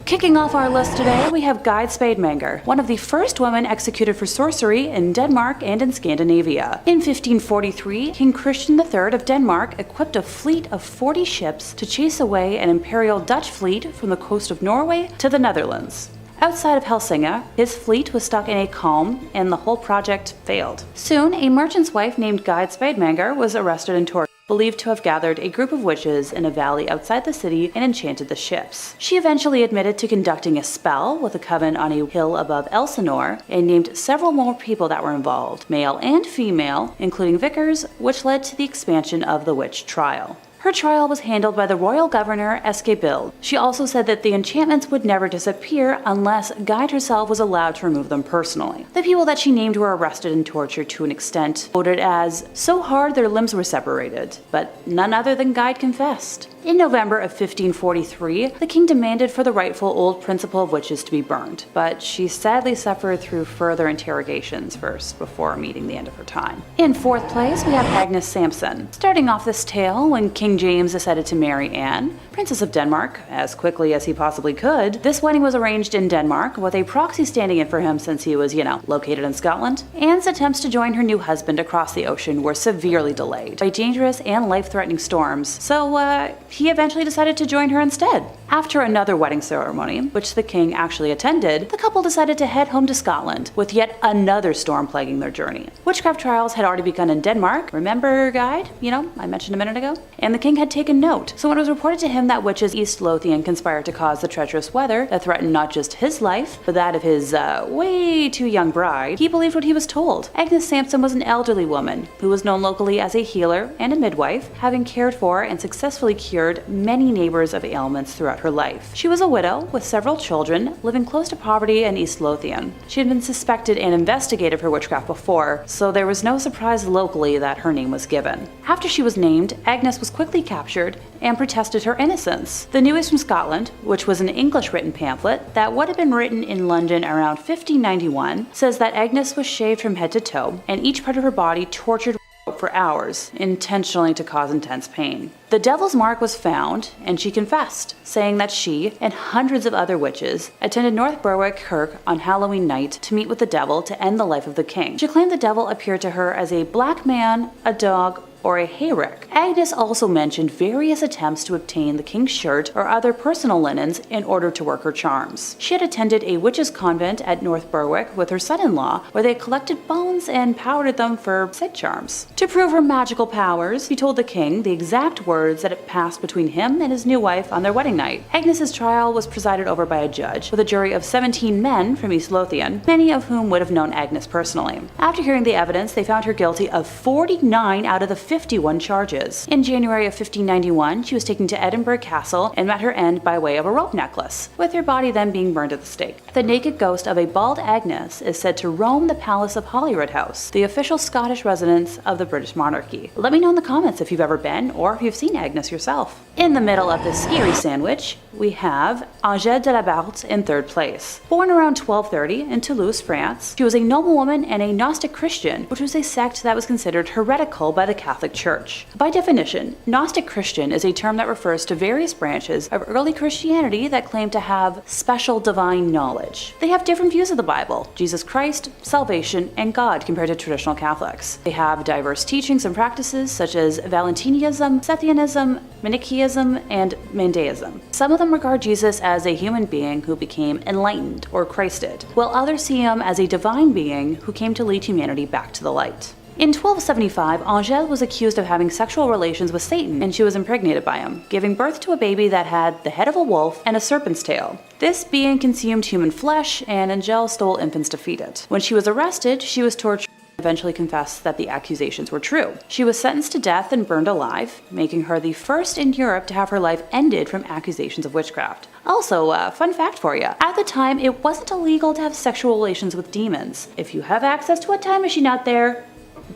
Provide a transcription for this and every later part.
Kicking off our list today, we have Guide Spademanger, one of the first women executed for sorcery in Denmark and in Scandinavia. In 1543, King Christian III of Denmark equipped a fleet of 40 ships to chase away an imperial Dutch fleet from the coast of Norway to the Netherlands. Outside of Helsinki, his fleet was stuck in a calm, and the whole project failed. Soon, a merchant's wife named Guide Spademanger was arrested and tortured, believed to have gathered a group of witches in a valley outside the city and enchanted the ships. She eventually admitted to conducting a spell with a coven on a hill above Elsinore, and named several more people that were involved, male and female, including vicars, which led to the expansion of the witch trial. Her trial was handled by the royal governor Isobel. She also said that the enchantments would never disappear unless Guide herself was allowed to remove them personally. The people that she named were arrested and tortured to an extent quoted as so hard their limbs were separated, but none other than Guide confessed. In November of 1543, the king demanded for the rightful old principal of witches to be burned, but she sadly suffered through further interrogations first before meeting the end of her time. In fourth place, we have Agnes Samson. Starting off this tale, when King James decided to marry Anne, Princess of Denmark, as quickly as he possibly could, this wedding was arranged in Denmark with a proxy standing in for him since he was, located in Scotland. Anne's attempts to join her new husband across the ocean were severely delayed by dangerous and life-threatening storms, so he eventually decided to join her instead. After another wedding ceremony, which the king actually attended, the couple decided to head home to Scotland, with yet another storm plaguing their journey. Witchcraft trials had already begun in Denmark. Remember Guide? I mentioned a minute ago? And the king had taken note, so when it was reported to him that witches East Lothian conspired to cause the treacherous weather that threatened not just his life, but that of his way too young bride, he believed what he was told. Agnes Samson was an elderly woman who was known locally as a healer and a midwife, having cared for and successfully cured many neighbors of ailments throughout her life. She was a widow with several children, living close to poverty in East Lothian. She had been suspected and investigated for witchcraft before, so there was no surprise locally that her name was given. After she was named, Agnes was quickly captured and protested her innocence. The News from Scotland, which was an English-written pamphlet that would have been written in London around 1591, says that Agnes was shaved from head to toe and each part of her body tortured for hours, intentionally to cause intense pain. The devil's mark was found, and she confessed, saying that she and hundreds of other witches attended North Berwick Kirk on Halloween night to meet with the devil to end the life of the king. She claimed the devil appeared to her as a black man, a dog, or a hayrick. Agnes also mentioned various attempts to obtain the king's shirt or other personal linens in order to work her charms. She had attended a witches' convent at North Berwick with her son-in-law, where they collected bones and powdered them for said charms. To prove her magical powers, she told the king the exact words that had passed between him and his new wife on their wedding night. Agnes's trial was presided over by a judge, with a jury of 17 men from East Lothian, many of whom would have known Agnes personally. After hearing the evidence, they found her guilty of 49 out of the 51 charges. In January of 1591, she was taken to Edinburgh Castle and met her end by way of a rope necklace, with her body then being burned at the stake. The naked ghost of a bald Agnes is said to roam the palace of Holyrood House, the official Scottish residence of the British monarchy. Let me know in the comments if you've ever been or if you've seen Agnes yourself. In the middle of this scary sandwich, we have Angèle de la Barthe in third place. Born around 1230 in Toulouse, France, she was a noblewoman and a Gnostic Christian, which was a sect that was considered heretical by the Catholic Church. By definition, Gnostic Christian is a term that refers to various branches of early Christianity that claim to have special divine knowledge. They have different views of the Bible, Jesus Christ, salvation, and God compared to traditional Catholics. They have diverse teachings and practices such as Valentinianism, Sethianism, Manichaeism, and Mandaism. Some of them regard Jesus as a human being who became enlightened or Christed, while others see him as a divine being who came to lead humanity back to the light. In 1275, Angèle was accused of having sexual relations with Satan, and she was impregnated by him, giving birth to a baby that had the head of a wolf and a serpent's tail. This being consumed human flesh, and Angèle stole infants to feed it. When she was arrested, she was tortured and eventually confessed that the accusations were true. She was sentenced to death and burned alive, making her the first in Europe to have her life ended from accusations of witchcraft. Also, fun fact for you, at the time it wasn't illegal to have sexual relations with demons. If you have access to a time machine out there,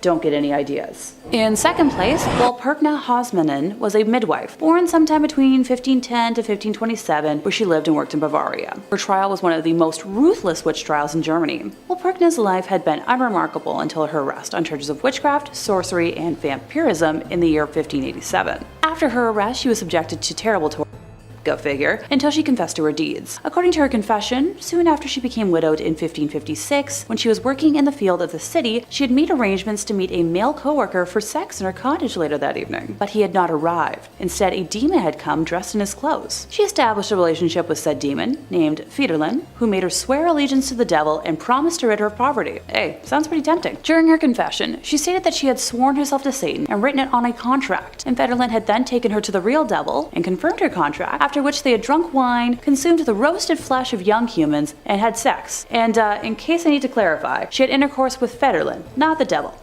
don't get any ideas. In second place, Perna Hosman was a midwife, born sometime between 1510 to 1527, where she lived and worked in Bavaria. Her trial was one of the most ruthless witch trials in Germany. Perna's life had been unremarkable until her arrest on charges of witchcraft, sorcery, and vampirism in the year 1587. After her arrest, she was subjected to terrible torture, go figure, until she confessed to her deeds. According to her confession, soon after she became widowed in 1556, when she was working in the field of the city, she had made arrangements to meet a male co-worker for sex in her cottage later that evening. But he had not arrived. Instead, a demon had come dressed in his clothes. She established a relationship with said demon, named Federlin, who made her swear allegiance to the devil and promised to rid her of poverty. Hey, sounds pretty tempting. During her confession, she stated that she had sworn herself to Satan and written it on a contract, and Federlin had then taken her to the real devil and confirmed her contract, after which they had drunk wine, consumed the roasted flesh of young humans, and had sex. And in case I need to clarify, she had intercourse with Federlin, not the devil.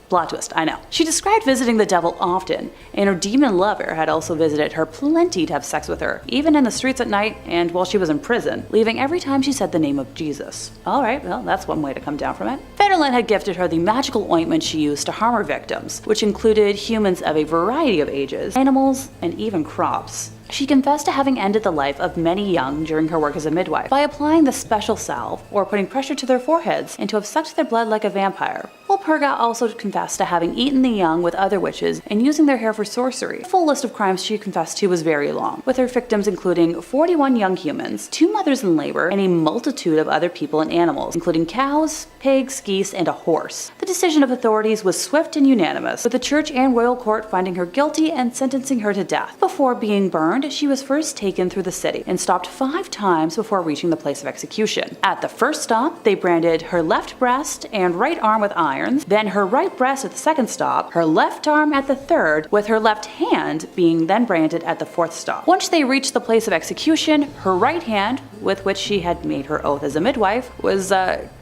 Plot twist, I know. She described visiting the devil often, and her demon lover had also visited her plenty to have sex with her, even in the streets at night and while she was in prison, leaving every time she said the name of Jesus. Alright, well, that's one way to come down from it. Federlin had gifted her the magical ointment she used to harm her victims, which included humans of a variety of ages, animals, and even crops. She confessed to having ended the life of many young during her work as a midwife by applying the special salve or putting pressure to their foreheads and to have sucked their blood like a vampire. While Perga also confessed to having eaten the young with other witches and using their hair for sorcery. The full list of crimes she confessed to was very long, with her victims including 41 young humans, 2 mothers in labor, and a multitude of other people and animals, including cows, pigs, geese, and a horse. The decision of authorities was swift and unanimous, with the church and royal court finding her guilty and sentencing her to death. Before being burned, she was first taken through the city and stopped 5 times before reaching the place of execution. At the first stop, they branded her left breast and right arm with irons, then her right breast at the second stop, her left arm at the third, with her left hand being then branded at the 4th stop. Once they reached the place of execution, her right hand, with which she had made her oath as a midwife, was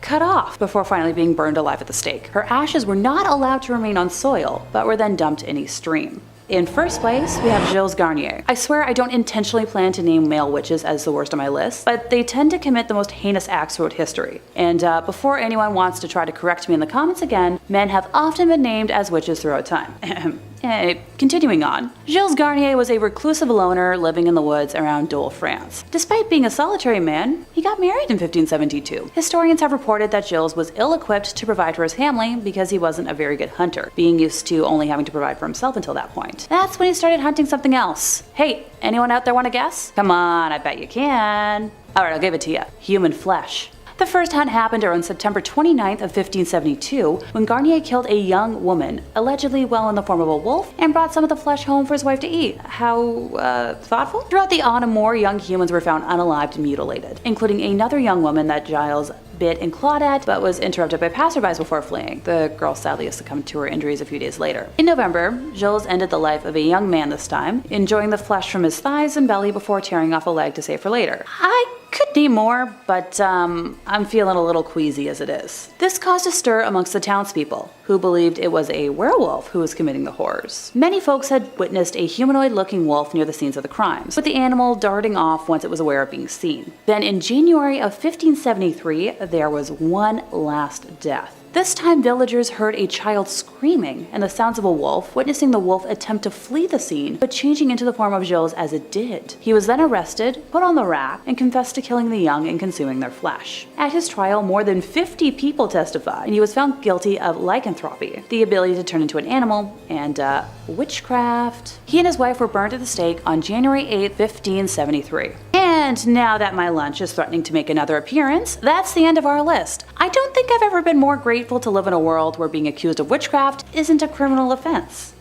cut off before finally being burned alive at the stake. Her ashes were not allowed to remain on soil, but were then dumped in a stream. In first place, we have Gilles Garnier. I swear I don't intentionally plan to name male witches as the worst on my list, but they tend to commit the most heinous acts throughout history. And before anyone wants to try to correct me in the comments again, men have often been named as witches throughout time. Continuing on, Gilles Garnier was a reclusive loner living in the woods around Dole, France. Despite being a solitary man, he got married in 1572. Historians have reported that Gilles was ill-equipped to provide for his family because he wasn't a very good hunter, being used to only having to provide for himself until that point. That's when he started hunting something else. Hey, anyone out there want to guess? Come on, I bet you can. Alright, I'll give it to you. Human flesh. The first hunt happened around September 29th of 1572 when Garnier killed a young woman, allegedly in the form of a wolf, and brought some of the flesh home for his wife to eat. How, thoughtful? Throughout the autumn, more young humans were found unalived and mutilated, including another young woman that Giles bit and clawed at, but was interrupted by passerbys before fleeing. The girl sadly succumbed to her injuries a few days later. In November, Gilles ended the life of a young man this time, enjoying the flesh from his thighs and belly before tearing off a leg to save for later. I could name more, but I'm feeling a little queasy as it is. This caused a stir amongst the townspeople, who believed it was a werewolf who was committing the horrors. Many folks had witnessed a humanoid-looking wolf near the scenes of the crimes, with the animal darting off once it was aware of being seen. Then in January of 1573, there was one last death. This time, villagers heard a child screaming and the sounds of a wolf, witnessing the wolf attempt to flee the scene, but changing into the form of Gilles as it did. He was then arrested, put on the rack, and confessed to killing the young and consuming their flesh. At his trial, more than 50 people testified, and he was found guilty of lycanthropy, the ability to turn into an animal, and witchcraft. He and his wife were burned at the stake on January 8, 1573. And now that my lunch is threatening to make another appearance, that's the end of our list. I don't think I've ever been more grateful to live in a world where being accused of witchcraft isn't a criminal offense.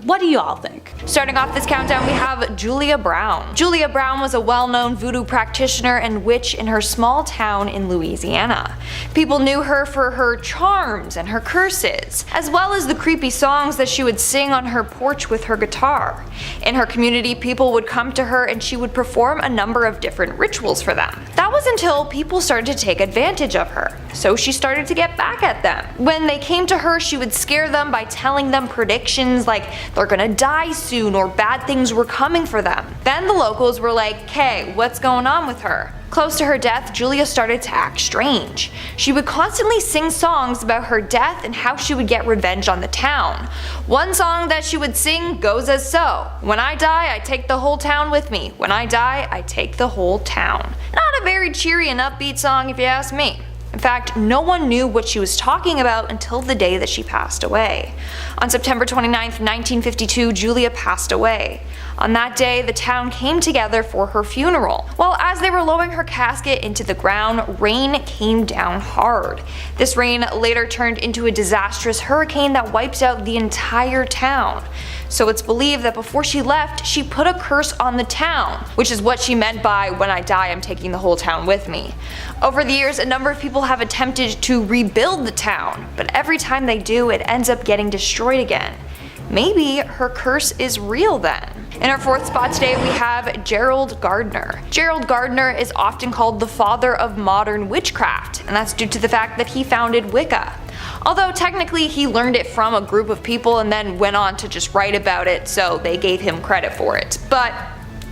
What do you all think? Starting off this countdown, we have Julia Brown. Julia Brown was a well-known voodoo practitioner and witch in her small town in Louisiana. People knew her for her charms and her curses, as well as the creepy songs that she would sing on her porch with her guitar. In her community, people would come to her and she would perform a number of different rituals for them. That was until people started to take advantage of her, so she started to get back at them. When they came to her, she would scare them by telling them predictions like they're gonna die soon or bad things were coming for them. Then the locals were like, "Hey, what's going on with her?" Close to her death, Julia started to act strange. She would constantly sing songs about her death and how she would get revenge on the town. One song that she would sing goes as so: "When I die, I take the whole town with me. When I die, I take the whole town." Not a very cheery and upbeat song if you ask me. In fact, no one knew what she was talking about until the day that she passed away. On September 29, 1952, Julia passed away. On that day, the town came together for her funeral. Well, as they were lowering her casket into the ground, rain came down hard. This rain later turned into a disastrous hurricane that wiped out the entire town. So it's believed that before she left, she put a curse on the town, which is what she meant by "when I die, I'm taking the whole town with me." Over the years, a number of people have attempted to rebuild the town, but every time they do, it ends up getting destroyed again. Maybe her curse is real then. In our fourth spot today, we have Gerald Gardner. Gerald Gardner is often called the father of modern witchcraft, and that's due to the fact that he founded Wicca. Although technically he learned it from a group of people and then went on to just write about it, so they gave him credit for it. But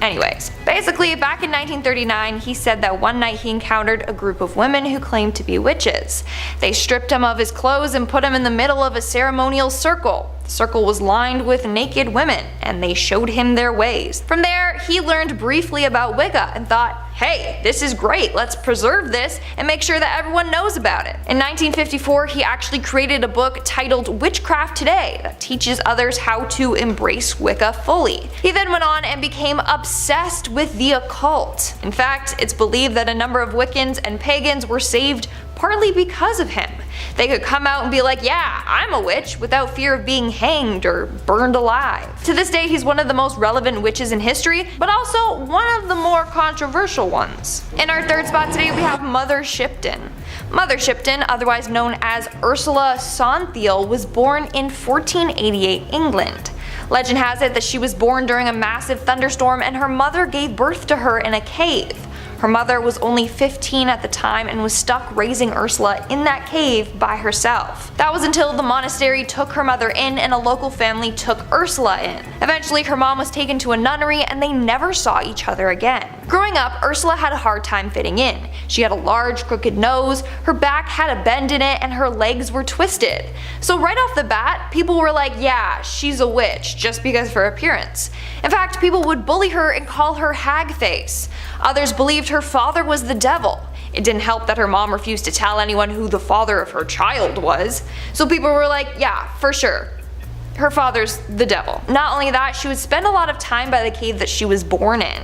anyways, basically back in 1939 he said that one night he encountered a group of women who claimed to be witches. They stripped him of his clothes and put him in the middle of a ceremonial circle. The circle was lined with naked women, and they showed him their ways. From there, he learned briefly about Wicca and thought, hey, this is great, let's preserve this and make sure that everyone knows about it. In 1954, he actually created a book titled Witchcraft Today that teaches others how to embrace Wicca fully. He then went on and became obsessed with the occult. In fact, it's believed that a number of Wiccans and pagans were saved partly because of him. They could come out and be like, yeah, I'm a witch, without fear of being hanged or burned alive. To this day, he's one of the most relevant witches in history, but also one of the more controversial ones. In our third spot today, we have Mother Shipton. Mother Shipton, otherwise known as Ursula Sonthiel, was born in 1488 England. Legend has it that she was born during a massive thunderstorm and her mother gave birth to her in a cave. Her mother was only 15 at the time and was stuck raising Ursula in that cave by herself. That was until the monastery took her mother in and a local family took Ursula in. Eventually her mom was taken to a nunnery and they never saw each other again. Growing up, Ursula had a hard time fitting in. She had a large crooked nose, her back had a bend in it, and her legs were twisted. So right off the bat, people were like, yeah, she's a witch, just because of her appearance. In fact, people would bully her and call her hag face. Others believed her father was the devil. It didn't help that her mom refused to tell anyone who the father of her child was. So people were like, yeah, for sure, her father's the devil. Not only that, she would spend a lot of time by the cave that she was born in.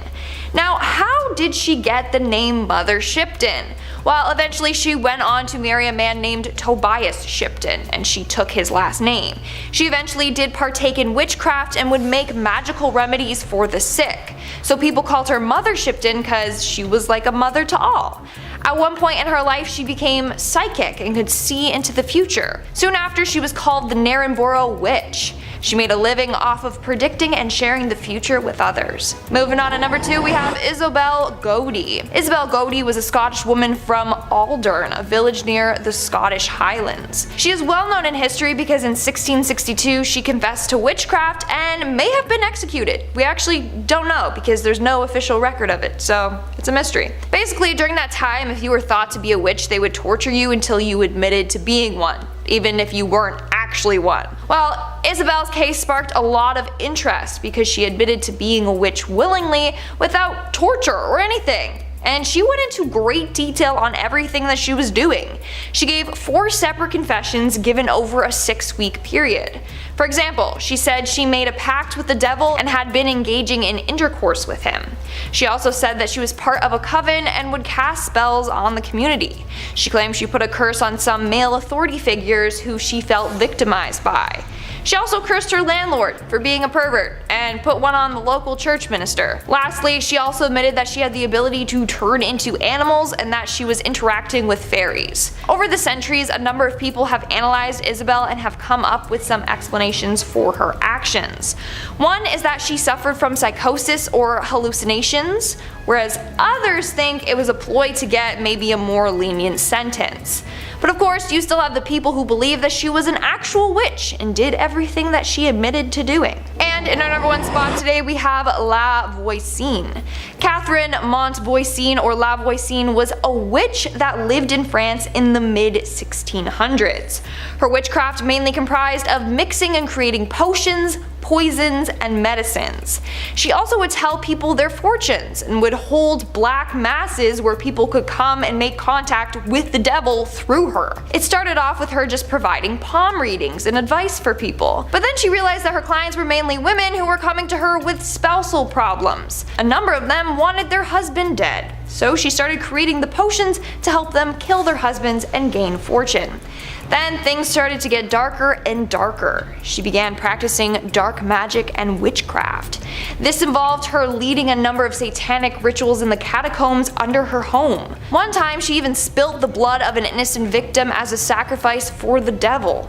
Now, how did she get the name Mother Shipton? Well, eventually she went on to marry a man named Tobias Shipton, and she took his last name. She eventually did partake in witchcraft and would make magical remedies for the sick. So people called her Mother Shipton because she was like a mother to all. At one point in her life, she became psychic and could see into the future. Soon after, she was called the Narrenborough Witch. She made a living off of predicting and sharing the future with others. Moving on to number 2, we have Isobel Godie. Isobel Godie was a Scottish woman from Aldern, a village near the Scottish Highlands. She is well known in history because in 1662 she confessed to witchcraft and may have been executed. We actually don't know because there's no official record of it, so it's a mystery. Basically, during that time, if you were thought to be a witch, they would torture you until you admitted to being one, even if you weren't actually one. Well, Isabel's case sparked a lot of interest because she admitted to being a witch willingly without torture or anything. And she went into great detail on everything that she was doing. She gave 4 separate confessions given over a 6-week period. For example, she said she made a pact with the devil and had been engaging in intercourse with him. She also said that she was part of a coven and would cast spells on the community. She claimed she put a curse on some male authority figures who she felt victimized by. She also cursed her landlord for being a pervert and put one on the local church minister. Lastly, she also admitted that she had the ability to turn into animals and that she was interacting with fairies. Over the centuries, a number of people have analyzed Isabel and have come up with some explanations for her actions. One is that she suffered from psychosis or hallucinations, whereas others think it was a ploy to get maybe a more lenient sentence. But of course, you still have the people who believe that she was an actual witch and did everything that she admitted to doing. And And in our number 1 spot today we have La Voisin. Catherine Montvoisin, or La Voisin, was a witch that lived in France in the mid-1600s. Her witchcraft mainly comprised of mixing and creating potions, poisons, and medicines. She also would tell people their fortunes and would hold black masses where people could come and make contact with the devil through her. It started off with her just providing palm readings and advice for people, but then she realized that her clients were mainly women who were coming to her with spousal problems. A number of them wanted their husband dead, so she started creating the potions to help them kill their husbands and gain fortune. Then things started to get darker and darker. She began practicing dark magic and witchcraft. This involved her leading a number of satanic rituals in the catacombs under her home. One time she even spilt the blood of an innocent victim as a sacrifice for the devil.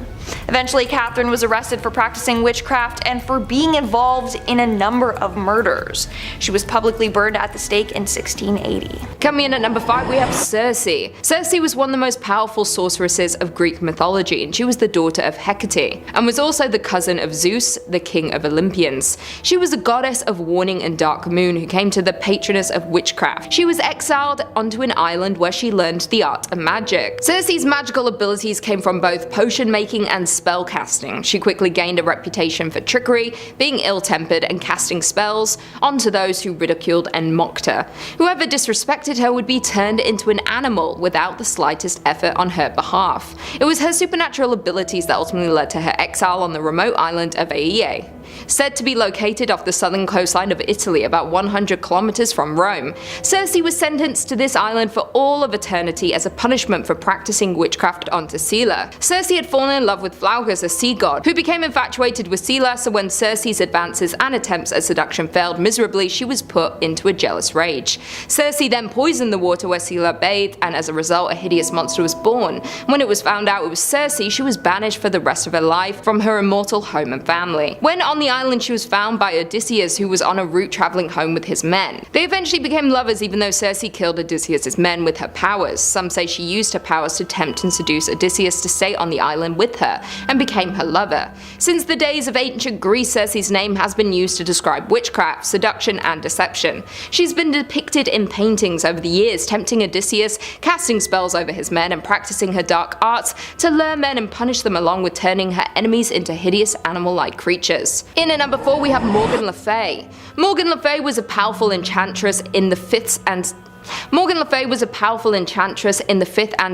Eventually, Catherine was arrested for practicing witchcraft and for being involved in a number of murders. She was publicly burned at the stake in 1680. Coming in at number 5 we have Cersei. Cersei was one of the most powerful sorceresses of Greek mythology, and she was the daughter of Hecate, and was also the cousin of Zeus, the king of Olympians. She was a goddess of warning and dark moon who came to the patroness of witchcraft. She was exiled onto an island where she learned the art of magic. Cersei's magical abilities came from both potion making and spell casting. She quickly gained a reputation for trickery, being ill-tempered, and casting spells onto those who ridiculed and mocked her. Whoever disrespected her would be turned into an animal without the slightest effort on her behalf. It was her supernatural abilities that ultimately led to her exile on the remote island of Aie, said to be located off the southern coastline of Italy, about 100 kilometers from Rome. Cersei was sentenced to this island for all of eternity as a punishment for practicing witchcraft onto Scylla. Cersei had fallen in love with Flaugus, a sea god, who became infatuated with Scylla, so when Cersei's advances and attempts at seduction failed miserably, she was put into a jealous rage. Cersei then poisoned the water where Scylla bathed, and as a result a hideous monster was born. When it was found out it was Cersei, she was banished for the rest of her life from her immortal home and family. When on the island, she was found by Odysseus, who was on a route traveling home with his men. They eventually became lovers, even though Cersei killed Odysseus's men with her powers. Some say she used her powers to tempt and seduce Odysseus to stay on the island with her, and became her lover. Since the days of ancient Greece, Cersei's name has been used to describe witchcraft, seduction, and deception. She's been depicted in paintings over the years, tempting Odysseus, casting spells over his men, and practicing her dark arts to lure men and punish them, along with turning her enemies into hideous animal-like creatures. In at number 4 we have Morgan Le Fay. Morgan Le Fay was a powerful enchantress in the 5th and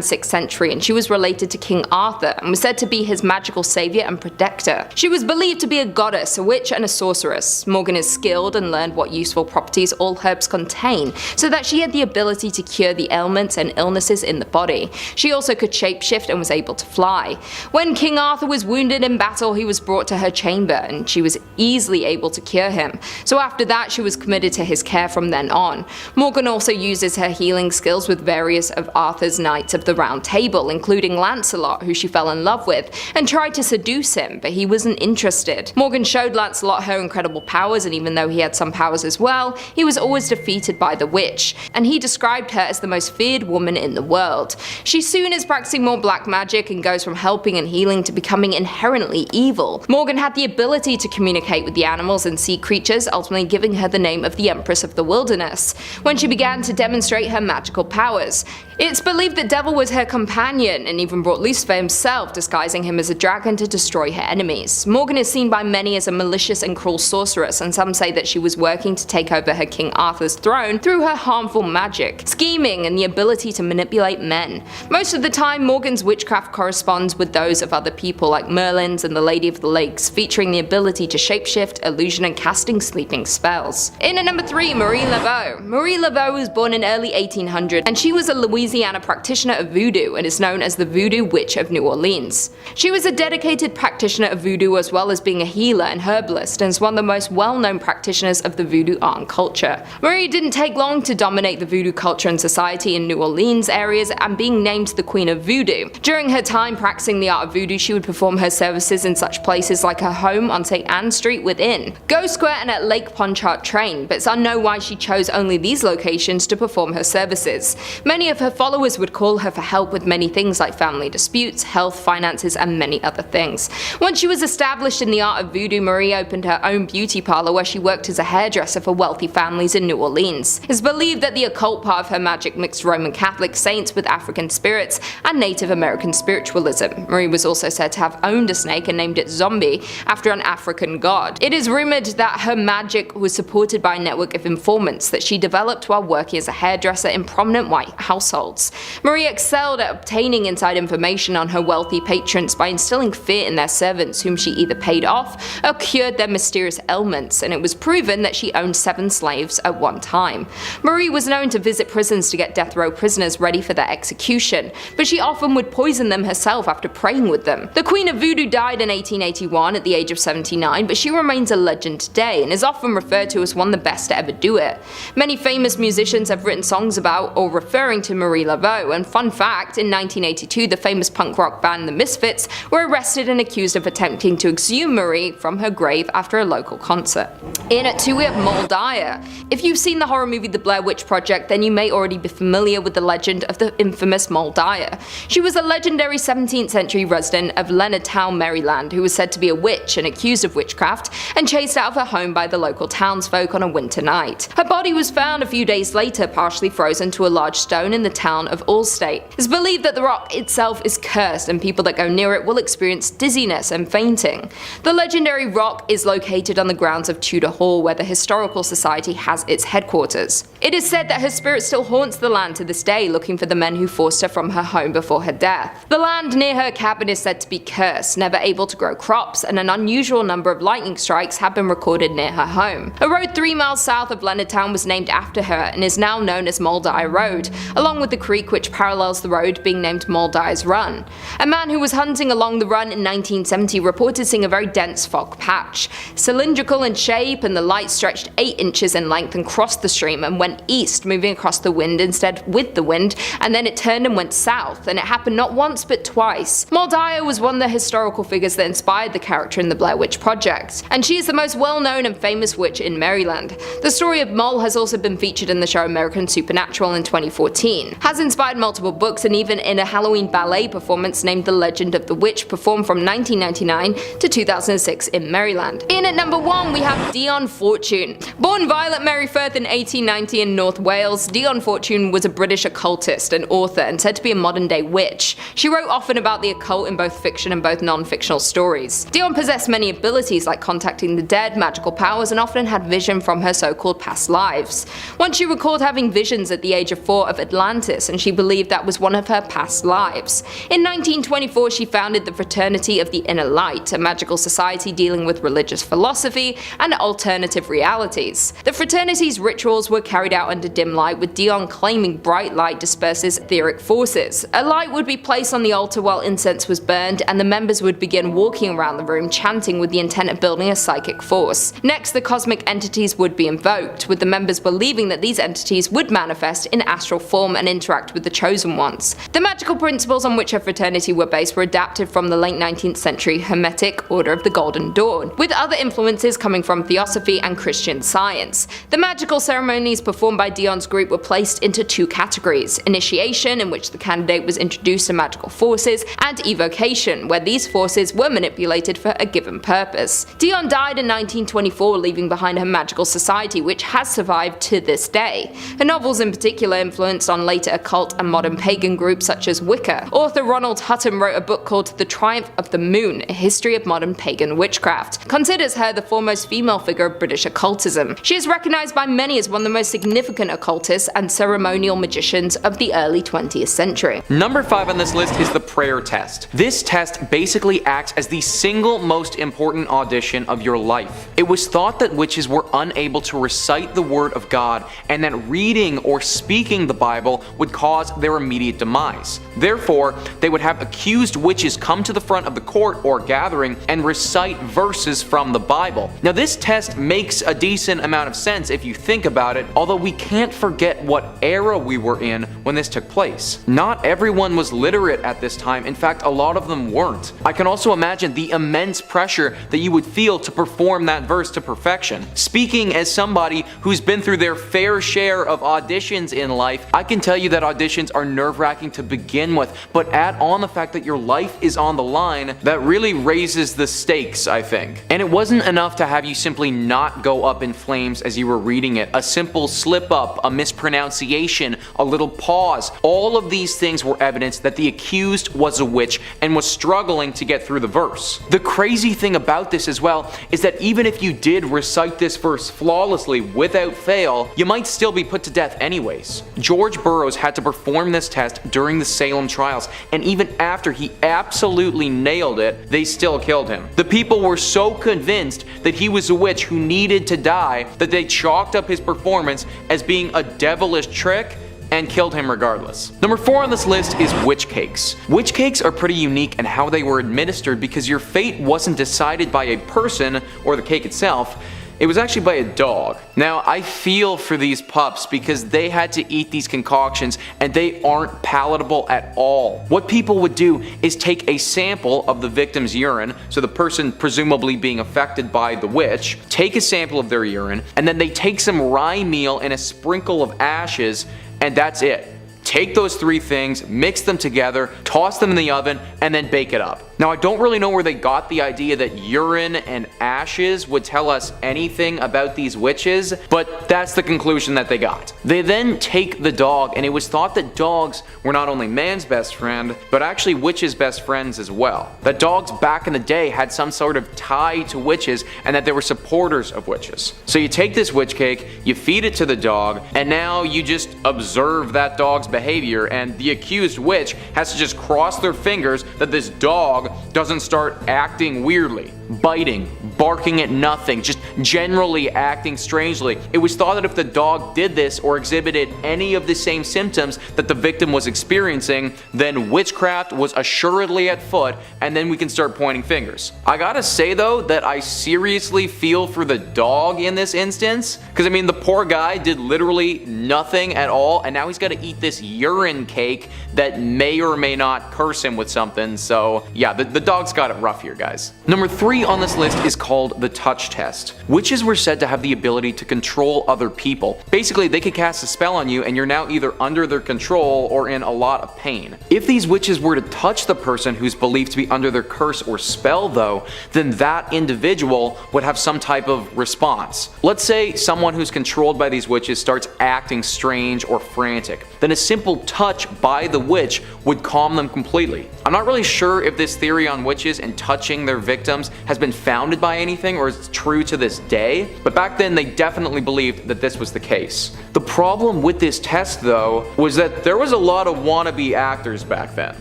6th century, and she was related to King Arthur and was said to be his magical savior and protector. She was believed to be a goddess, a witch, and a sorceress. Morgan is skilled and learned what useful properties all herbs contain, so that she had the ability to cure the ailments and illnesses in the body. She also could shapeshift and was able to fly. When King Arthur was wounded in battle, he was brought to her chamber, and she was easily able to cure him. So after that, she was committed to his care from then on. Morgan also uses her healing skills with various of Arthur's knights of the Round Table, including Lancelot, who she fell in love with, and tried to seduce him, but he wasn't interested. Morgan showed Lancelot her incredible powers, and even though he had some powers as well, he was always defeated by the witch, and he described her as the most feared woman in the world. She soon is practicing more black magic and goes from helping and healing to becoming inherently evil. Morgan had the ability to communicate with the animals and sea creatures, ultimately giving her the name of the Empress of the Wilderness. When she began to demonstrate her magical powers, it's believed that Devil was her companion, and even brought Lucifer himself, disguising him as a dragon to destroy her enemies. Morgan is seen by many as a malicious and cruel sorceress, and some say that she was working to take over her King Arthur's throne through her harmful magic, scheming, and the ability to manipulate men. Most of the time, Morgan's witchcraft corresponds with those of other people, like Merlin's and the Lady of the Lakes, featuring the ability to shapeshift, illusion, and casting sleeping spells. In at number 3, Marie Laveau. Marie Laveau was born in early 1800, and she was a Louisiana practitioner of voodoo and is known as the Voodoo Witch of New Orleans. She was a dedicated practitioner of voodoo, as well as being a healer and herbalist, and is one of the most well-known practitioners of the voodoo art and culture. Marie didn't take long to dominate the voodoo culture and society in New Orleans areas, and being named the Queen of Voodoo. During her time practicing the art of voodoo, she would perform her services in such places like her home on St. Anne Street within Go Square and at Lake Pontchartrain, but it's unknown why she chose only these locations to perform her services. Many of her followers would call her for help with many things like family disputes, health, finances, and many other things. Once she was established in the art of voodoo, Marie opened her own beauty parlor where she worked as a hairdresser for wealthy families in New Orleans. It's believed that the occult part of her magic mixed Roman Catholic saints with African spirits and Native American spiritualism. Marie was also said to have owned a snake and named it Zombie after an African god. It is rumored that her magic was supported by a network of informants that she developed while working as a hairdresser in prominent white households. Marie excelled at obtaining inside information on her wealthy patrons by instilling fear in their servants, whom she either paid off or cured their mysterious ailments, and it was proven that she owned 7 slaves at one time. Marie was known to visit prisons to get death row prisoners ready for their execution, but she often would poison them herself after praying with them. The Queen of Voodoo died in 1881 at the age of 79, but she remains a legend today and is often referred to as one of the best to ever do it. Many famous musicians have written songs about or referring to Marie Laveau, and fun fact, in 1982 the famous punk rock band The Misfits were arrested and accused of attempting to exhume Marie from her grave after a local concert. In at 2 we have Moll Dyer. If you've seen the horror movie The Blair Witch Project, then you may already be familiar with the legend of the infamous Moll Dyer. She was a legendary 17th century resident of Leonardtown, Maryland, who was said to be a witch and accused of witchcraft and chased out of her home by the local townsfolk on a winter night. Her body was found a few days later, partially frozen to a large stone in the town of Allstate. It's believed that the rock itself is cursed and people that go near it will experience dizziness and fainting. The legendary rock is located on the grounds of Tudor Hall, where the Historical Society has its headquarters. It is said that her spirit still haunts the land to this day, looking for the men who forced her from her home before her death. The land near her cabin is said to be cursed, never able to grow crops, and an unusual number of lightning strikes have been recorded near her home. A road 3 miles south of Leonardtown was named after her and is now known as Moll Dyer Road, along with the creek which parallels the road being named Moll Dyer's Run. A man who was hunting along the run in 1970 reported seeing a very dense fog patch, cylindrical in shape, and the light stretched 8 inches in length and crossed the stream and went east, moving across the wind instead with the wind, and then it turned and went south, and it happened not once but twice. Moll Dyer was one of the historical figures that inspired the character in the Blair Witch Project, and she is the most well-known and famous witch in Maryland. The story of Moll has also been featured in the show American Supernatural in 2014, has inspired multiple books, and even in a Halloween ballet performance named The Legend of the Witch, performed from 1999 to 2006 in Maryland. In at number 1 we have Diona Fortune. Born Violet Mary Firth in 1890 in North Wales, Diona Fortune was a British occultist and author and said to be a modern-day witch. She wrote often about the occult in both fiction and both non-fictional stories. Diona possessed many abilities like contacting the dead, magical powers, and often had vision from her so-called past lives. Once she recalled having visions at the age of 4 of Atlantis, and she believed that was one of her past lives. In 1924 she founded the Fraternity of the Inner Light, a magical society dealing with religious philosophy and alternative realities. The fraternity's rituals were carried out under dim light, with Diona claiming bright light disperses etheric forces. A light would be placed on the altar while incense was burned, and the members would begin walking around the room chanting with the intent of building a psychic force. Next, the cosmic entities would be invoked, with the members believing that these entities would manifest in astral form and interact with the chosen ones. The magical principles on which her fraternity were based were adapted from the late 19th century Hermetic Order of the Golden Dawn, with other influences coming from Theosophy and Christian Science. The magical ceremonies performed by Diona's group were placed into 2 categories: initiation, in which the candidate was introduced to magical forces, and evocation, where these forces were manipulated for a given purpose. Diona died in 1924, leaving behind her magical society, which has survived to this day. Her novels in particular influenced on later occult and modern pagan groups such as Wicca. Author Ronald Hutton wrote a book called The Triumph of the Moon, A History of Modern Pagan Witchcraft, considers her the foremost female figure of British occultism. She is recognized by many as one of the most significant occultists and ceremonial magicians of the early 20th century. Number 5 on this list is the prayer test. This test basically acts as the single most important audition of your life. It was thought that witches were unable to recite the word of God, and that reading or speaking the Bible would cause their immediate demise. Therefore, they would have accused witches come to the front of the court or gathering and recite verses from the Bible. Now, this test makes a decent amount of sense if you think about it, although Although we can't forget what era we were in when this took place. Not everyone was literate at this time, in fact a lot of them weren't. I can also imagine the immense pressure that you would feel to perform that verse to perfection. Speaking as somebody who's been through their fair share of auditions in life, I can tell you that auditions are nerve-wracking to begin with, but add on the fact that your life is on the line, that really raises the stakes, I think. And it wasn't enough to have you simply not go up in flames as you were reading it. A simple slip up, a mispronunciation, a little pause, all of these things were evidence that the accused was a witch and was struggling to get through the verse. The crazy thing about this as well is that even if you did recite this verse flawlessly without fail, you might still be put to death anyways. George Burroughs had to perform this test during the Salem trials, and even after he absolutely nailed it, they still killed him. The people were so convinced that he was a witch who needed to die that they chalked up his performance as being a devilish trick and killed him regardless. Number 4 on this list is witch cakes. Witch cakes are pretty unique in how they were administered because your fate wasn't decided by a person or the cake itself. It was actually by a dog. Now, I feel for these pups because they had to eat these concoctions and they aren't palatable at all. What people would do is take a sample of the victim's urine, so the person presumably being affected by the witch, take a sample of their urine, and then they take some rye meal and a sprinkle of ashes, and that's it. Take those 3 things, mix them together, toss them in the oven, and then bake it up. Now, I don't really know where they got the idea that urine and ashes would tell us anything about these witches, but that's the conclusion that they got. They then take the dog, and it was thought that dogs were not only man's best friend, but actually witches' best friends as well. That dogs back in the day had some sort of tie to witches, and that they were supporters of witches. So you take this witch cake, you feed it to the dog, and now you just observe that dog's behavior, and the accused witch has to just cross their fingers that this dog doesn't start acting weirdly, biting, barking at nothing, just generally acting strangely. It was thought that if the dog did this or exhibited any of the same symptoms that the victim was experiencing, then witchcraft was assuredly at foot, and then we can start pointing fingers. I gotta say though that I seriously feel for the dog in this instance, because I mean the poor guy did literally nothing at all, and now he's gotta eat this urine cake that may or may not curse him with something. So yeah, the dog's got it rough here, guys. Number 3 on this list is called the touch test. Witches were said to have the ability to control other people. Basically, they could cast a spell on you and you're now either under their control or in a lot of pain. If these witches were to touch the person who's believed to be under their curse or spell though, then that individual would have some type of response. Let's say someone who's controlled by these witches starts acting strange or frantic. Then a simple touch by the witch would calm them completely. I'm not really sure if this theory on witches and touching their victims has been founded by anything or is true to this day, but back then they definitely believed that this was the case. The problem with this test though was that there was a lot of wannabe actors back then.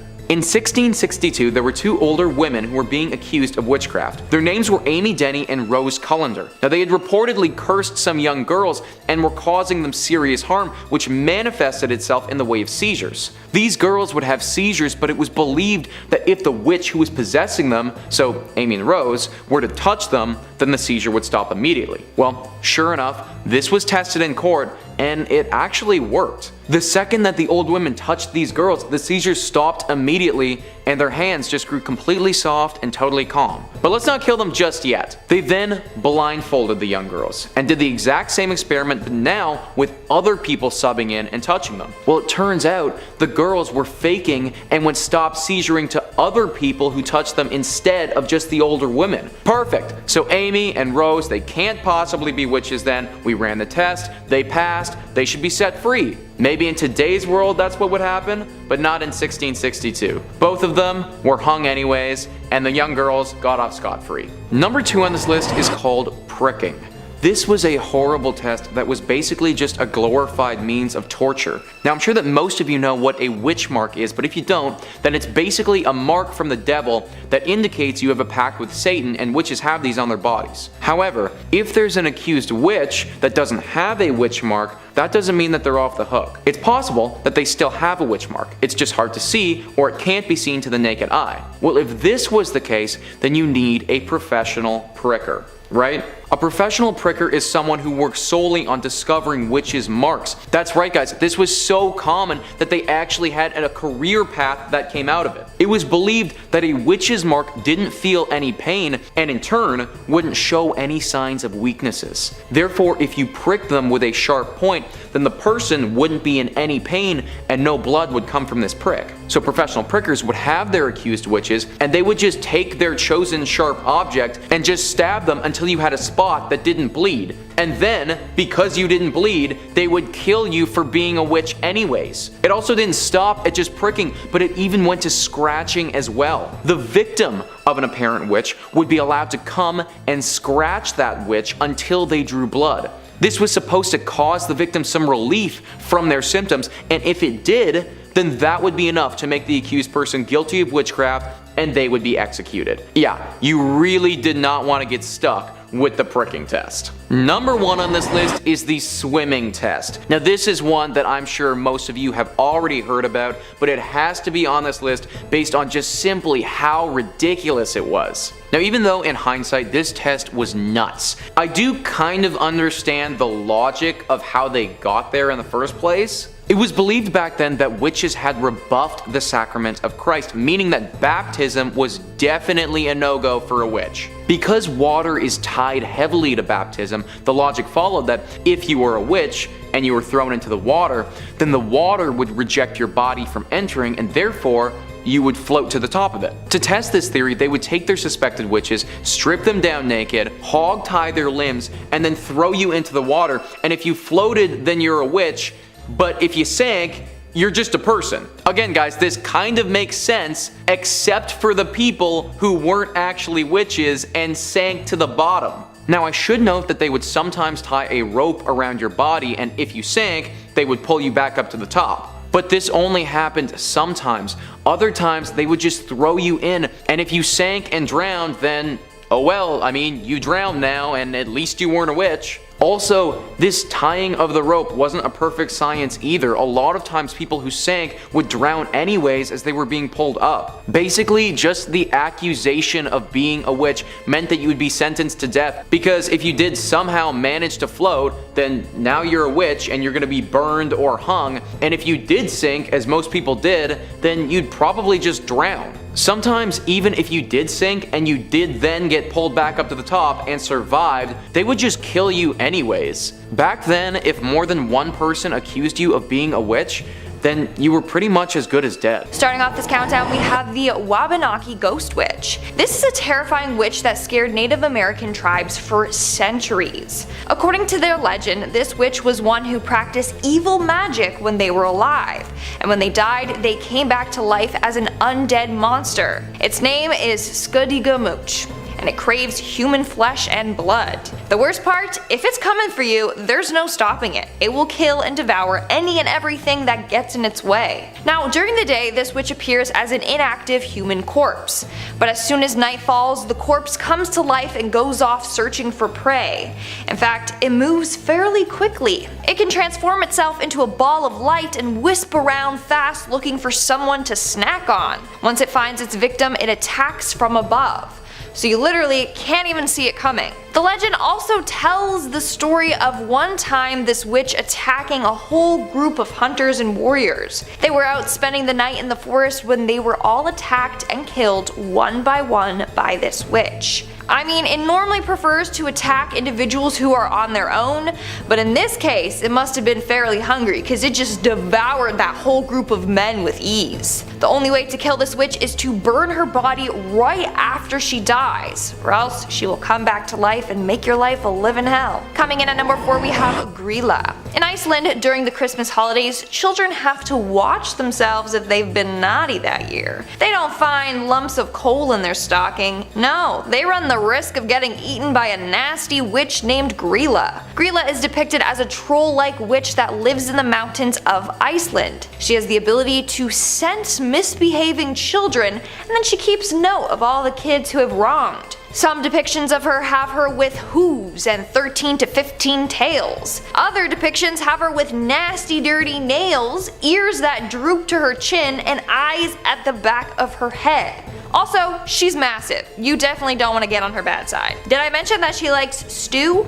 In 1662, there were 2 older women who were being accused of witchcraft. Their names were Amy Denny and Rose Cullender. Now, they had reportedly cursed some young girls and were causing them serious harm, which manifested itself in the way of seizures. These girls would have seizures, but it was believed that if the witch who was possessing them, so Amy and Rose, were to touch them, then the seizure would stop immediately. Well, sure enough, this was tested in court, and it actually worked. The second that the old women touched these girls, the seizures stopped immediately and their hands just grew completely soft and totally calm. But let's not kill them just yet. They then blindfolded the young girls and did the exact same experiment, but now with other people subbing in and touching them. Well, it turns out the girls were faking and would stop seizuring to other people who touched them instead of just the older women. Perfect. So Amy and Rose, they can't possibly be witches then. We ran the test, they passed, they should be set free. Maybe in today's world that's what would happen, but not in 1662. Both of them were hung anyways, and the young girls got off scot-free. Number 2 on this list is called pricking. This was a horrible test that was basically just a glorified means of torture. Now, I'm sure that most of you know what a witch mark is, but if you don't, then it's basically a mark from the devil that indicates you have a pact with Satan, and witches have these on their bodies. However, if there's an accused witch that doesn't have a witch mark, that doesn't mean that they're off the hook. It's possible that they still have a witch mark. It's just hard to see, or it can't be seen to the naked eye. Well, if this was the case, then you need a professional pricker, right? A professional pricker is someone who works solely on discovering witches' marks. That's right guys, this was so common that they actually had a career path that came out of it. It was believed that a witch's mark didn't feel any pain and in turn wouldn't show any signs of weaknesses. Therefore, if you pricked them with a sharp point, then the person wouldn't be in any pain and no blood would come from this prick. So professional prickers would have their accused witches and they would just take their chosen sharp object and just stab them until you had a spot that didn't bleed. And then, because you didn't bleed, they would kill you for being a witch anyways. It also didn't stop at just pricking, but it even went to scratching as well. The victim of an apparent witch would be allowed to come and scratch that witch until they drew blood. This was supposed to cause the victim some relief from their symptoms, and if it did, then that would be enough to make the accused person guilty of witchcraft and they would be executed. Yeah, you really did not want to get stuck with the pricking test. Number 1 on this list is the swimming test. Now this is one that I'm sure most of you have already heard about, but it has to be on this list based on just simply how ridiculous it was. Now even though in hindsight this test was nuts, I do kind of understand the logic of how they got there in the first place. It was believed back then that witches had rebuffed the sacrament of Christ, meaning that baptism was definitely a no-go for a witch. Because water is tied heavily to baptism, the logic followed that if you were a witch and you were thrown into the water, then the water would reject your body from entering and therefore you would float to the top of it. To test this theory, they would take their suspected witches, strip them down naked, hog tie their limbs, and then throw you into the water, and if you floated, then you're a witch, but if you sank, you're just a person. Again guys, this kind of makes sense, except for the people who weren't actually witches and sank to the bottom. Now I should note that they would sometimes tie a rope around your body, and if you sank, they would pull you back up to the top. But this only happened sometimes. Other times they would just throw you in, and if you sank and drowned, then oh well, I mean, you drowned now and at least you weren't a witch. Also, this tying of the rope wasn't a perfect science either. A lot of times people who sank would drown anyways as they were being pulled up. Basically, just the accusation of being a witch meant that you would be sentenced to death, because if you did somehow manage to float, then now you're a witch and you're gonna be burned or hung, and if you did sink, as most people did, then you'd probably just drown. Sometimes even if you did sink and you did then get pulled back up to the top and survived, they would just kill you anyways. Back then, if more than one person accused you of being a witch, then you were pretty much as good as dead. Starting off this countdown, we have the Wabanaki Ghost Witch. This is a terrifying witch that scared Native American tribes for centuries. According to their legend, this witch was one who practiced evil magic when they were alive, and when they died, they came back to life as an undead monster. Its name is Spademier, and it craves human flesh and blood. The worst part, if it's coming for you, there's no stopping it. It will kill and devour any and everything that gets in its way. Now, during the day, this witch appears as an inactive human corpse, but as soon as night falls, the corpse comes to life and goes off searching for prey. In fact, it moves fairly quickly. It can transform itself into a ball of light and wisp around fast looking for someone to snack on. Once it finds its victim, it attacks from above, so you literally can't even see it coming. The legend also tells the story of one time this witch attacking a whole group of hunters and warriors. They were out spending the night in the forest when they were all attacked and killed one by this witch. I mean, it normally prefers to attack individuals who are on their own, but in this case, it must have been fairly hungry because it just devoured that whole group of men with ease. The only way to kill this witch is to burn her body right after she dies, or else she will come back to life and make your life a living hell. Coming in at number 4, we have Gilla. In Iceland, during the Christmas holidays, children have to watch themselves if they've been naughty that year. They don't find lumps of coal in their stocking. No, they run the risk of getting eaten by a nasty witch named Gilla. Gilla is depicted as a troll-like witch that lives in the mountains of Iceland. She has the ability to sense misbehaving children, and then she keeps note of all the kids who have wronged. Some depictions of her have her with hooves and 13 to 15 tails. Other depictions have her with nasty dirty nails, ears that droop to her chin, and eyes at the back of her head. Also, she's massive. You definitely don't want to get on her bad side. Did I mention that she likes stew?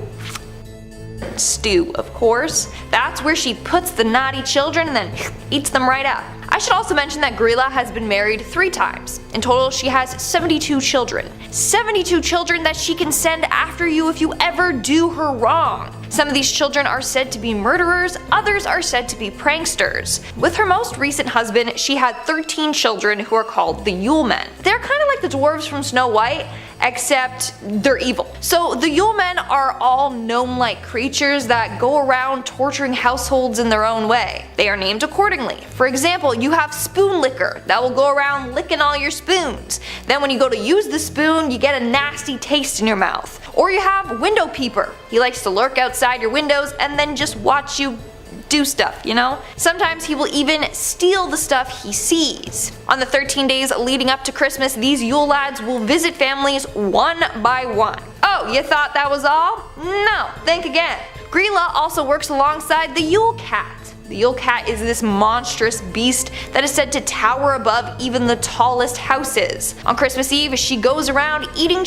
Stew, of course. That's where she puts the naughty children and then eats them right up. I should also mention that Gilla has been married 3 times. In total, she has 72 children. 72 children that she can send after you if you ever do her wrong. Some of these children are said to be murderers, others are said to be pranksters. With her most recent husband, she had 13 children who are called the Yule Men. They're kind of like the dwarves from Snow White, except they're evil. So the Yule Men are all gnome-like creatures that go around torturing households in their own way. They are named accordingly. For example, you have Spoon Licker that will go around licking all your spoons. Then when you go to use the spoon, you get a nasty taste in your mouth. Or you have Window Peeper. He likes to lurk outside your windows and then just watch you do stuff, you know? Sometimes he will even steal the stuff he sees. On the 13 days leading up to Christmas, these Yule lads will visit families one by one. Oh, you thought that was all? No, think again. Gilla also works alongside the Yule Cat. The Yule Cat is this monstrous beast that is said to tower above even the tallest houses. On Christmas Eve, she goes around eating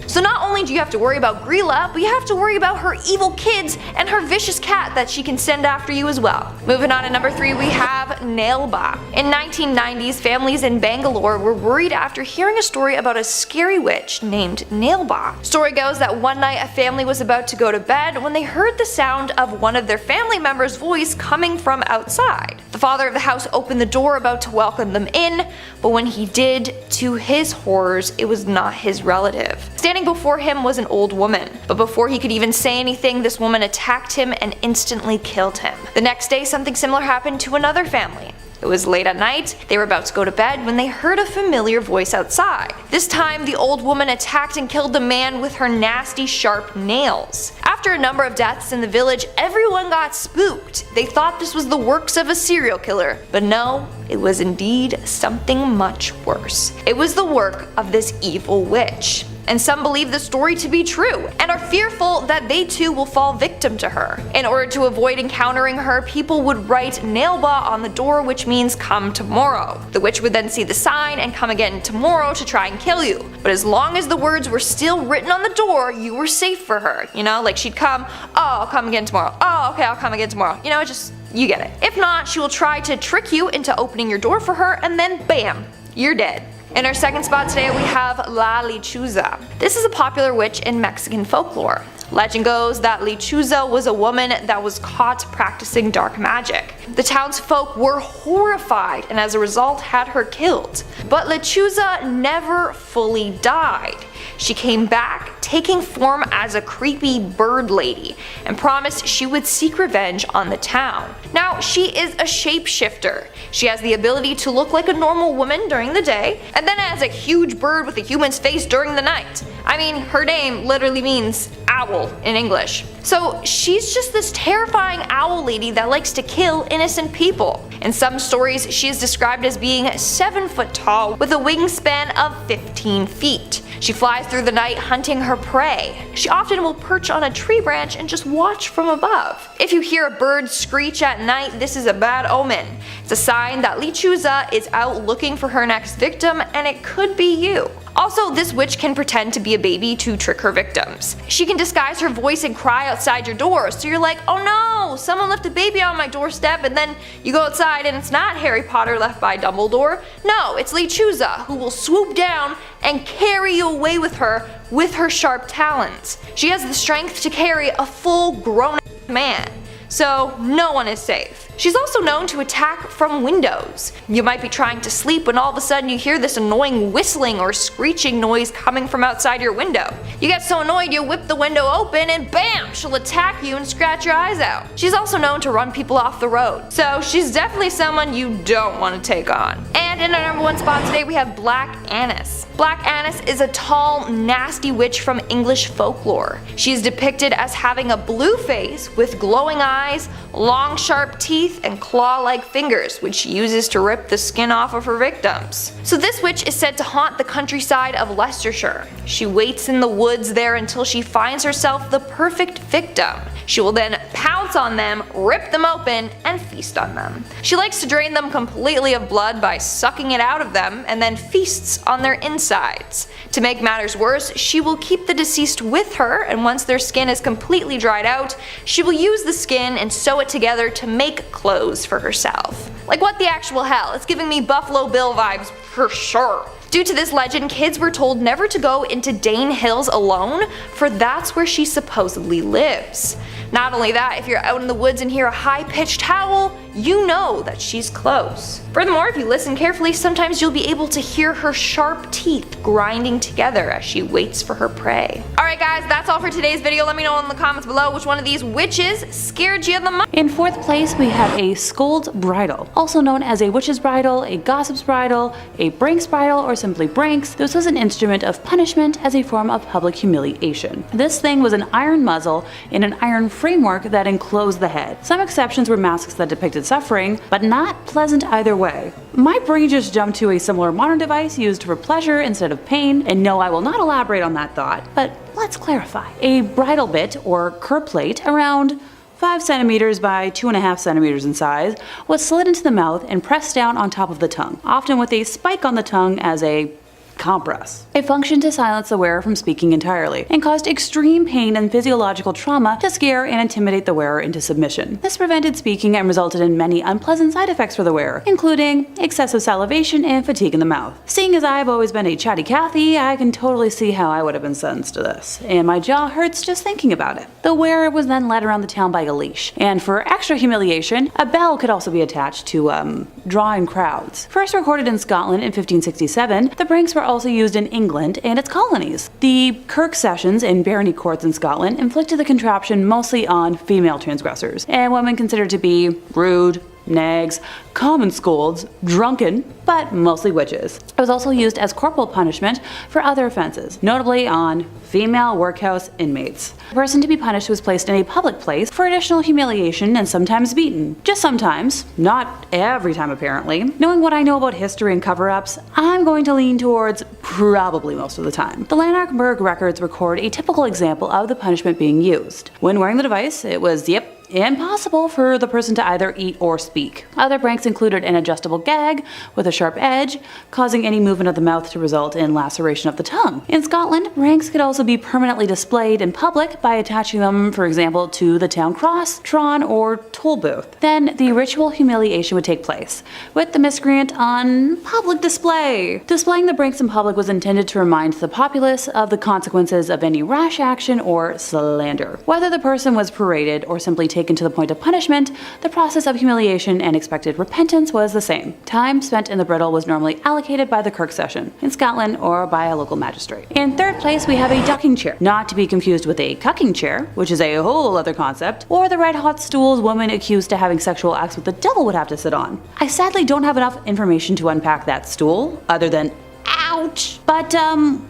So not only do you have to worry about Gilla, but you have to worry about her evil kids and her vicious cat that she can send after you as well. Moving on to number 3, we have Nailba. In 1990s, families in Bangalore were worried after hearing a story about a scary witch named Nailba. Story goes that one night a family was about to go to bed when they heard the sound of one of their family members' voice coming from outside. The father of the house opened the door about to welcome them in, but when he did, to his horrors, it was not his relative. Standing before him was an old woman, but before he could even say anything, this woman attacked him and instantly killed him. The next day, something similar happened to another family. It was late at night, they were about to go to bed when they heard a familiar voice outside. This time, the old woman attacked and killed the man with her nasty sharp nails. After a number of deaths in the village, everyone got spooked. They thought this was the works of a serial killer, but no, it was indeed something much worse. It was the work of this evil witch. And some believe the story to be true, and are fearful that they too will fall victim to her. In order to avoid encountering her, people would write Nailba on the door, which means come tomorrow. The witch would then see the sign and come again tomorrow to try and kill you. But as long as the words were still written on the door, you were safe for her. You know, like she'd come, oh, I'll come again tomorrow. Oh, okay, I'll come again tomorrow. You know, just, you get it. If not, she will try to trick you into opening your door for her, and then bam, you're dead. In our second spot today, we have La Lechuza. This is a popular witch in Mexican folklore. Legend goes that Lechuza was a woman that was caught practicing dark magic. The townsfolk were horrified and as a result had her killed. But Lechuza never fully died. She came back, taking form as a creepy bird lady, and promised she would seek revenge on the town. Now, she is a shapeshifter. She has the ability to look like a normal woman during the day, and then as a huge bird with a human's face during the night. I mean, her name literally means owl in English. So she's just this terrifying owl lady that likes to kill innocent people. In some stories, she is described as being 7 foot tall with a wingspan of 15 feet. She flies through the night hunting her prey. She often will perch on a tree branch and just watch from above. If you hear a bird screech at night, this is a bad omen. It's a sign that Lechuza is out looking for her next victim, and it could be you. Also, this witch can pretend to be a baby to trick her victims. She can disguise her voice and cry outside your door, so you're like, oh no, someone left a baby on my doorstep, and then you go outside and it's not Harry Potter left by Dumbledore. No, it's Lechuza, who will swoop down and carry you away with her sharp talons. She has the strength to carry a full grown man, so no one is safe. She's also known to attack from windows. You might be trying to sleep when all of a sudden you hear this annoying whistling or screeching noise coming from outside your window. You get so annoyed you whip the window open and bam, she'll attack you and scratch your eyes out. She's also known to run people off the road, so she's definitely someone you don't want to take on. And in our number 1 spot today we have Black Annis. Black Annis is a tall, nasty witch from English folklore. She is depicted as having a blue face with glowing eyes, long sharp teeth, and claw-like fingers, which she uses to rip the skin off of her victims. So this witch is said to haunt the countryside of Leicestershire. She waits in the woods there until she finds herself the perfect victim. She will then pounce on them, rip them open, and feast on them. She likes to drain them completely of blood by sucking it out of them, and then feasts on their insides. To make matters worse, she will keep the deceased with her, and once their skin is completely dried out, she will use the skin and sew it together to make clothes for herself. Like, what the actual hell? It's giving me Buffalo Bill vibes for sure. Due to this legend, kids were told never to go into Dane Hills alone, for that's where she supposedly lives. Not only that, if you're out in the woods and hear a high-pitched howl, you know that she's close. Furthermore, if you listen carefully, sometimes you'll be able to hear her sharp teeth grinding together as she waits for her prey. Alright guys, that's all for today's video. Let me know in the comments below which one of these witches scared you the most. In fourth place, we have a Scold's Bridal, also known as a witch's bridle, a gossip's bridle, a Brinks Bridal, or simply Brinks. This was an instrument of punishment as a form of public humiliation. This thing was an iron muzzle and an iron framework that enclosed the head. Some exceptions were masks that depicted suffering, but not pleasant either way. My brain just jumped to a similar modern device used for pleasure instead of pain, and no, I will not elaborate on that thought, but let's clarify. A bridle bit, or cur plate, around 5 centimeters by 2.5 centimeters in size, was slid into the mouth and pressed down on top of the tongue, often with a spike on the tongue as a compress. It functioned to silence the wearer from speaking entirely, and caused extreme pain and physiological trauma to scare and intimidate the wearer into submission. This prevented speaking and resulted in many unpleasant side effects for the wearer, including excessive salivation and fatigue in the mouth. Seeing as I've always been a chatty Cathy, I can totally see how I would have been sentenced to this, and my jaw hurts just thinking about it. The wearer was then led around the town by a leash, and for extra humiliation, a bell could also be attached to, draw in crowds. First recorded in Scotland in 1567, the Brinks were also used in England and its colonies. The Kirk sessions in barony courts in Scotland inflicted the contraption mostly on female transgressors, and women considered to be rude, nags, common scolds, drunken, but mostly witches. It was also used as corporal punishment for other offenses, notably on female workhouse inmates. The person to be punished was placed in a public place for additional humiliation and sometimes beaten. Just sometimes, not every time apparently. Knowing what I know about history and cover-ups, I'm going to lean towards probably most of the time. The Lanarkburg records record a typical example of the punishment being used. When wearing the device, it was, impossible for the person to either eat or speak. Other pranks included an adjustable gag with a sharp edge, causing any movement of the mouth to result in laceration of the tongue. In Scotland, pranks could also be permanently displayed in public by attaching them, for example, to the town cross, tron, or toll booth. Then the ritual humiliation would take place, with the miscreant on public display. Displaying the pranks in public was intended to remind the populace of the consequences of any rash action or slander. Whether the person was paraded or simply taken to the point of punishment, the process of humiliation and expected repentance was the same. Time spent in the bridle was normally allocated by the Kirk session in Scotland or by a local magistrate. In third place, we have a ducking chair, not to be confused with a cucking chair, which is a whole other concept, or the red hot stools women accused of having sexual acts with the devil would have to sit on. I sadly don't have enough information to unpack that stool, other than ouch! But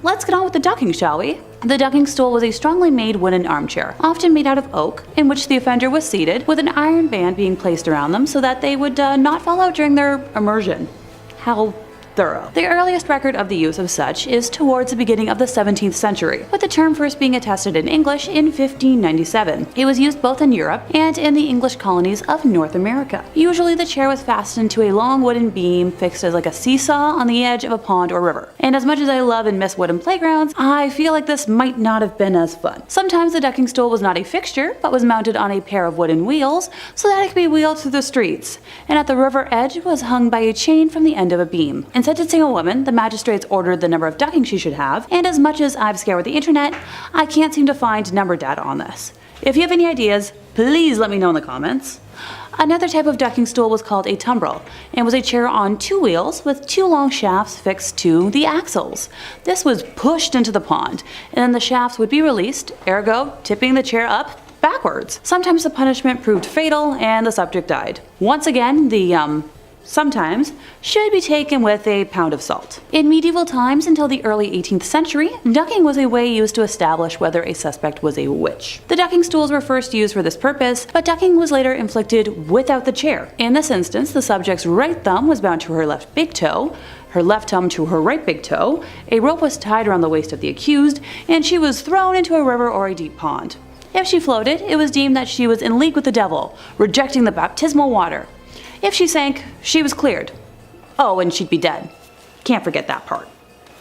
let's get on with the ducking, shall we? The ducking stool was a strongly made wooden armchair, often made out of oak, in which the offender was seated, with an iron band being placed around them so that they would not fall out during their immersion. How thorough. The earliest record of the use of such is towards the beginning of the 17th century, with the term first being attested in English in 1597. It was used both in Europe and in the English colonies of North America. Usually the chair was fastened to a long wooden beam fixed as like a seesaw on the edge of a pond or river. And as much as I love and miss wooden playgrounds, I feel like this might not have been as fun. Sometimes the ducking stool was not a fixture, but was mounted on a pair of wooden wheels so that it could be wheeled through the streets, and at the river edge was hung by a chain from the end of a beam. In sentencing a woman, the magistrates ordered the number of duckings she should have, and as much as I've scoured the internet, I can't seem to find number data on this. If you have any ideas, please let me know in the comments. Another type of ducking stool was called a tumbrel, and was a chair on 2 wheels with 2 long shafts fixed to the axles. This was pushed into the pond, and then the shafts would be released, ergo tipping the chair up backwards. Sometimes the punishment proved fatal and the subject died. Once again, the sometimes should be taken with a pound of salt. In medieval times until the early 18th century, ducking was a way used to establish whether a suspect was a witch. The ducking stools were first used for this purpose, but ducking was later inflicted without the chair. In this instance, the subject's right thumb was bound to her left big toe, her left thumb to her right big toe, a rope was tied around the waist of the accused, and she was thrown into a river or a deep pond. If she floated, it was deemed that she was in league with the devil, rejecting the baptismal water. If she sank, she was cleared. Oh, and she'd be dead. Can't forget that part.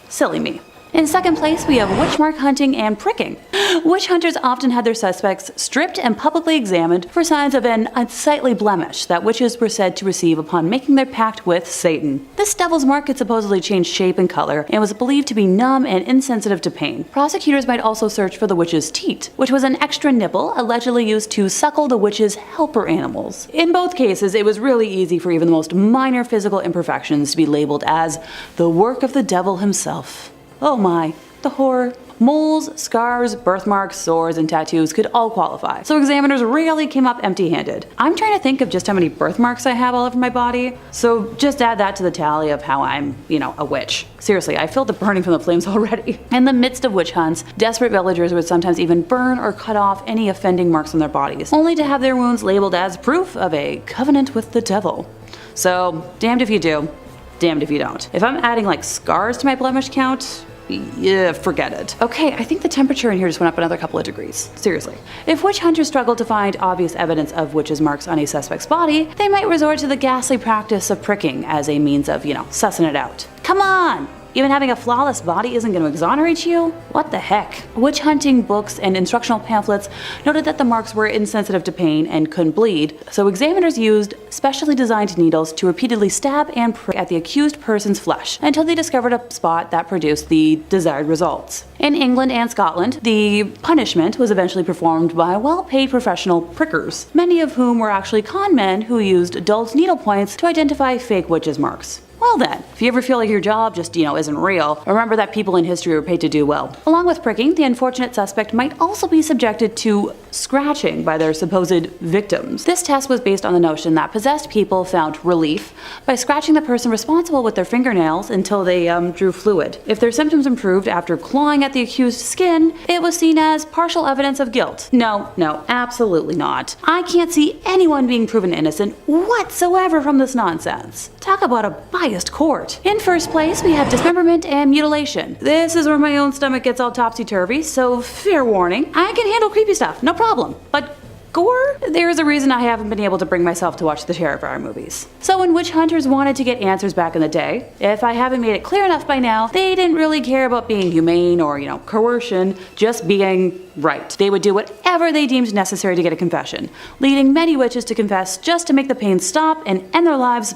Silly me. In second place, we have witch mark hunting and pricking. Witch hunters often had their suspects stripped and publicly examined for signs of an unsightly blemish that witches were said to receive upon making their pact with Satan. This devil's mark could supposedly change shape and color and was believed to be numb and insensitive to pain. Prosecutors might also search for the witch's teat, which was an extra nipple allegedly used to suckle the witch's helper animals. In both cases, it was really easy for even the most minor physical imperfections to be labeled as the work of the devil himself. Oh my, the horror. Moles, scars, birthmarks, sores, and tattoos could all qualify, so examiners rarely came up empty-handed. I'm trying to think of just how many birthmarks I have all over my body, so just add that to the tally of how I'm, a witch. Seriously, I feel the burning from the flames already. In the midst of witch hunts, desperate villagers would sometimes even burn or cut off any offending marks on their bodies, only to have their wounds labeled as proof of a covenant with the devil. So, damned if you do, damned if you don't. If I'm adding scars to my blemish count, yeah, forget it. Okay, I think the temperature in here just went up another couple of degrees. Seriously. If witch hunters struggled to find obvious evidence of witches' marks on a suspect's body, they might resort to the ghastly practice of pricking as a means of, sussing it out. Come on! Even having a flawless body isn't going to exonerate you? What the heck? Witch hunting books and instructional pamphlets noted that the marks were insensitive to pain and couldn't bleed, so examiners used specially designed needles to repeatedly stab and prick at the accused person's flesh until they discovered a spot that produced the desired results. In England and Scotland, the punishment was eventually performed by well-paid professional prickers, many of whom were actually con men who used dull needle points to identify fake witches' marks. Well then, if you ever feel like your job just, isn't real, remember that people in history were paid to do well. Along with pricking, the unfortunate suspect might also be subjected to scratching by their supposed victims. This test was based on the notion that possessed people found relief by scratching the person responsible with their fingernails until they drew fluid. If their symptoms improved after clawing at the accused's skin, it was seen as partial evidence of guilt. No, absolutely not. I can't see anyone being proven innocent whatsoever from this nonsense. Talk about a biased court. In first place, we have dismemberment and mutilation. This is where my own stomach gets all topsy-turvy, so fair warning, I can handle creepy stuff, no problem. But gore? There's a reason I haven't been able to bring myself to watch the Terrifier movies. So when witch hunters wanted to get answers back in the day, if I haven't made it clear enough by now, they didn't really care about being humane or, coercion, just being right. They would do whatever they deemed necessary to get a confession, leading many witches to confess just to make the pain stop and end their lives,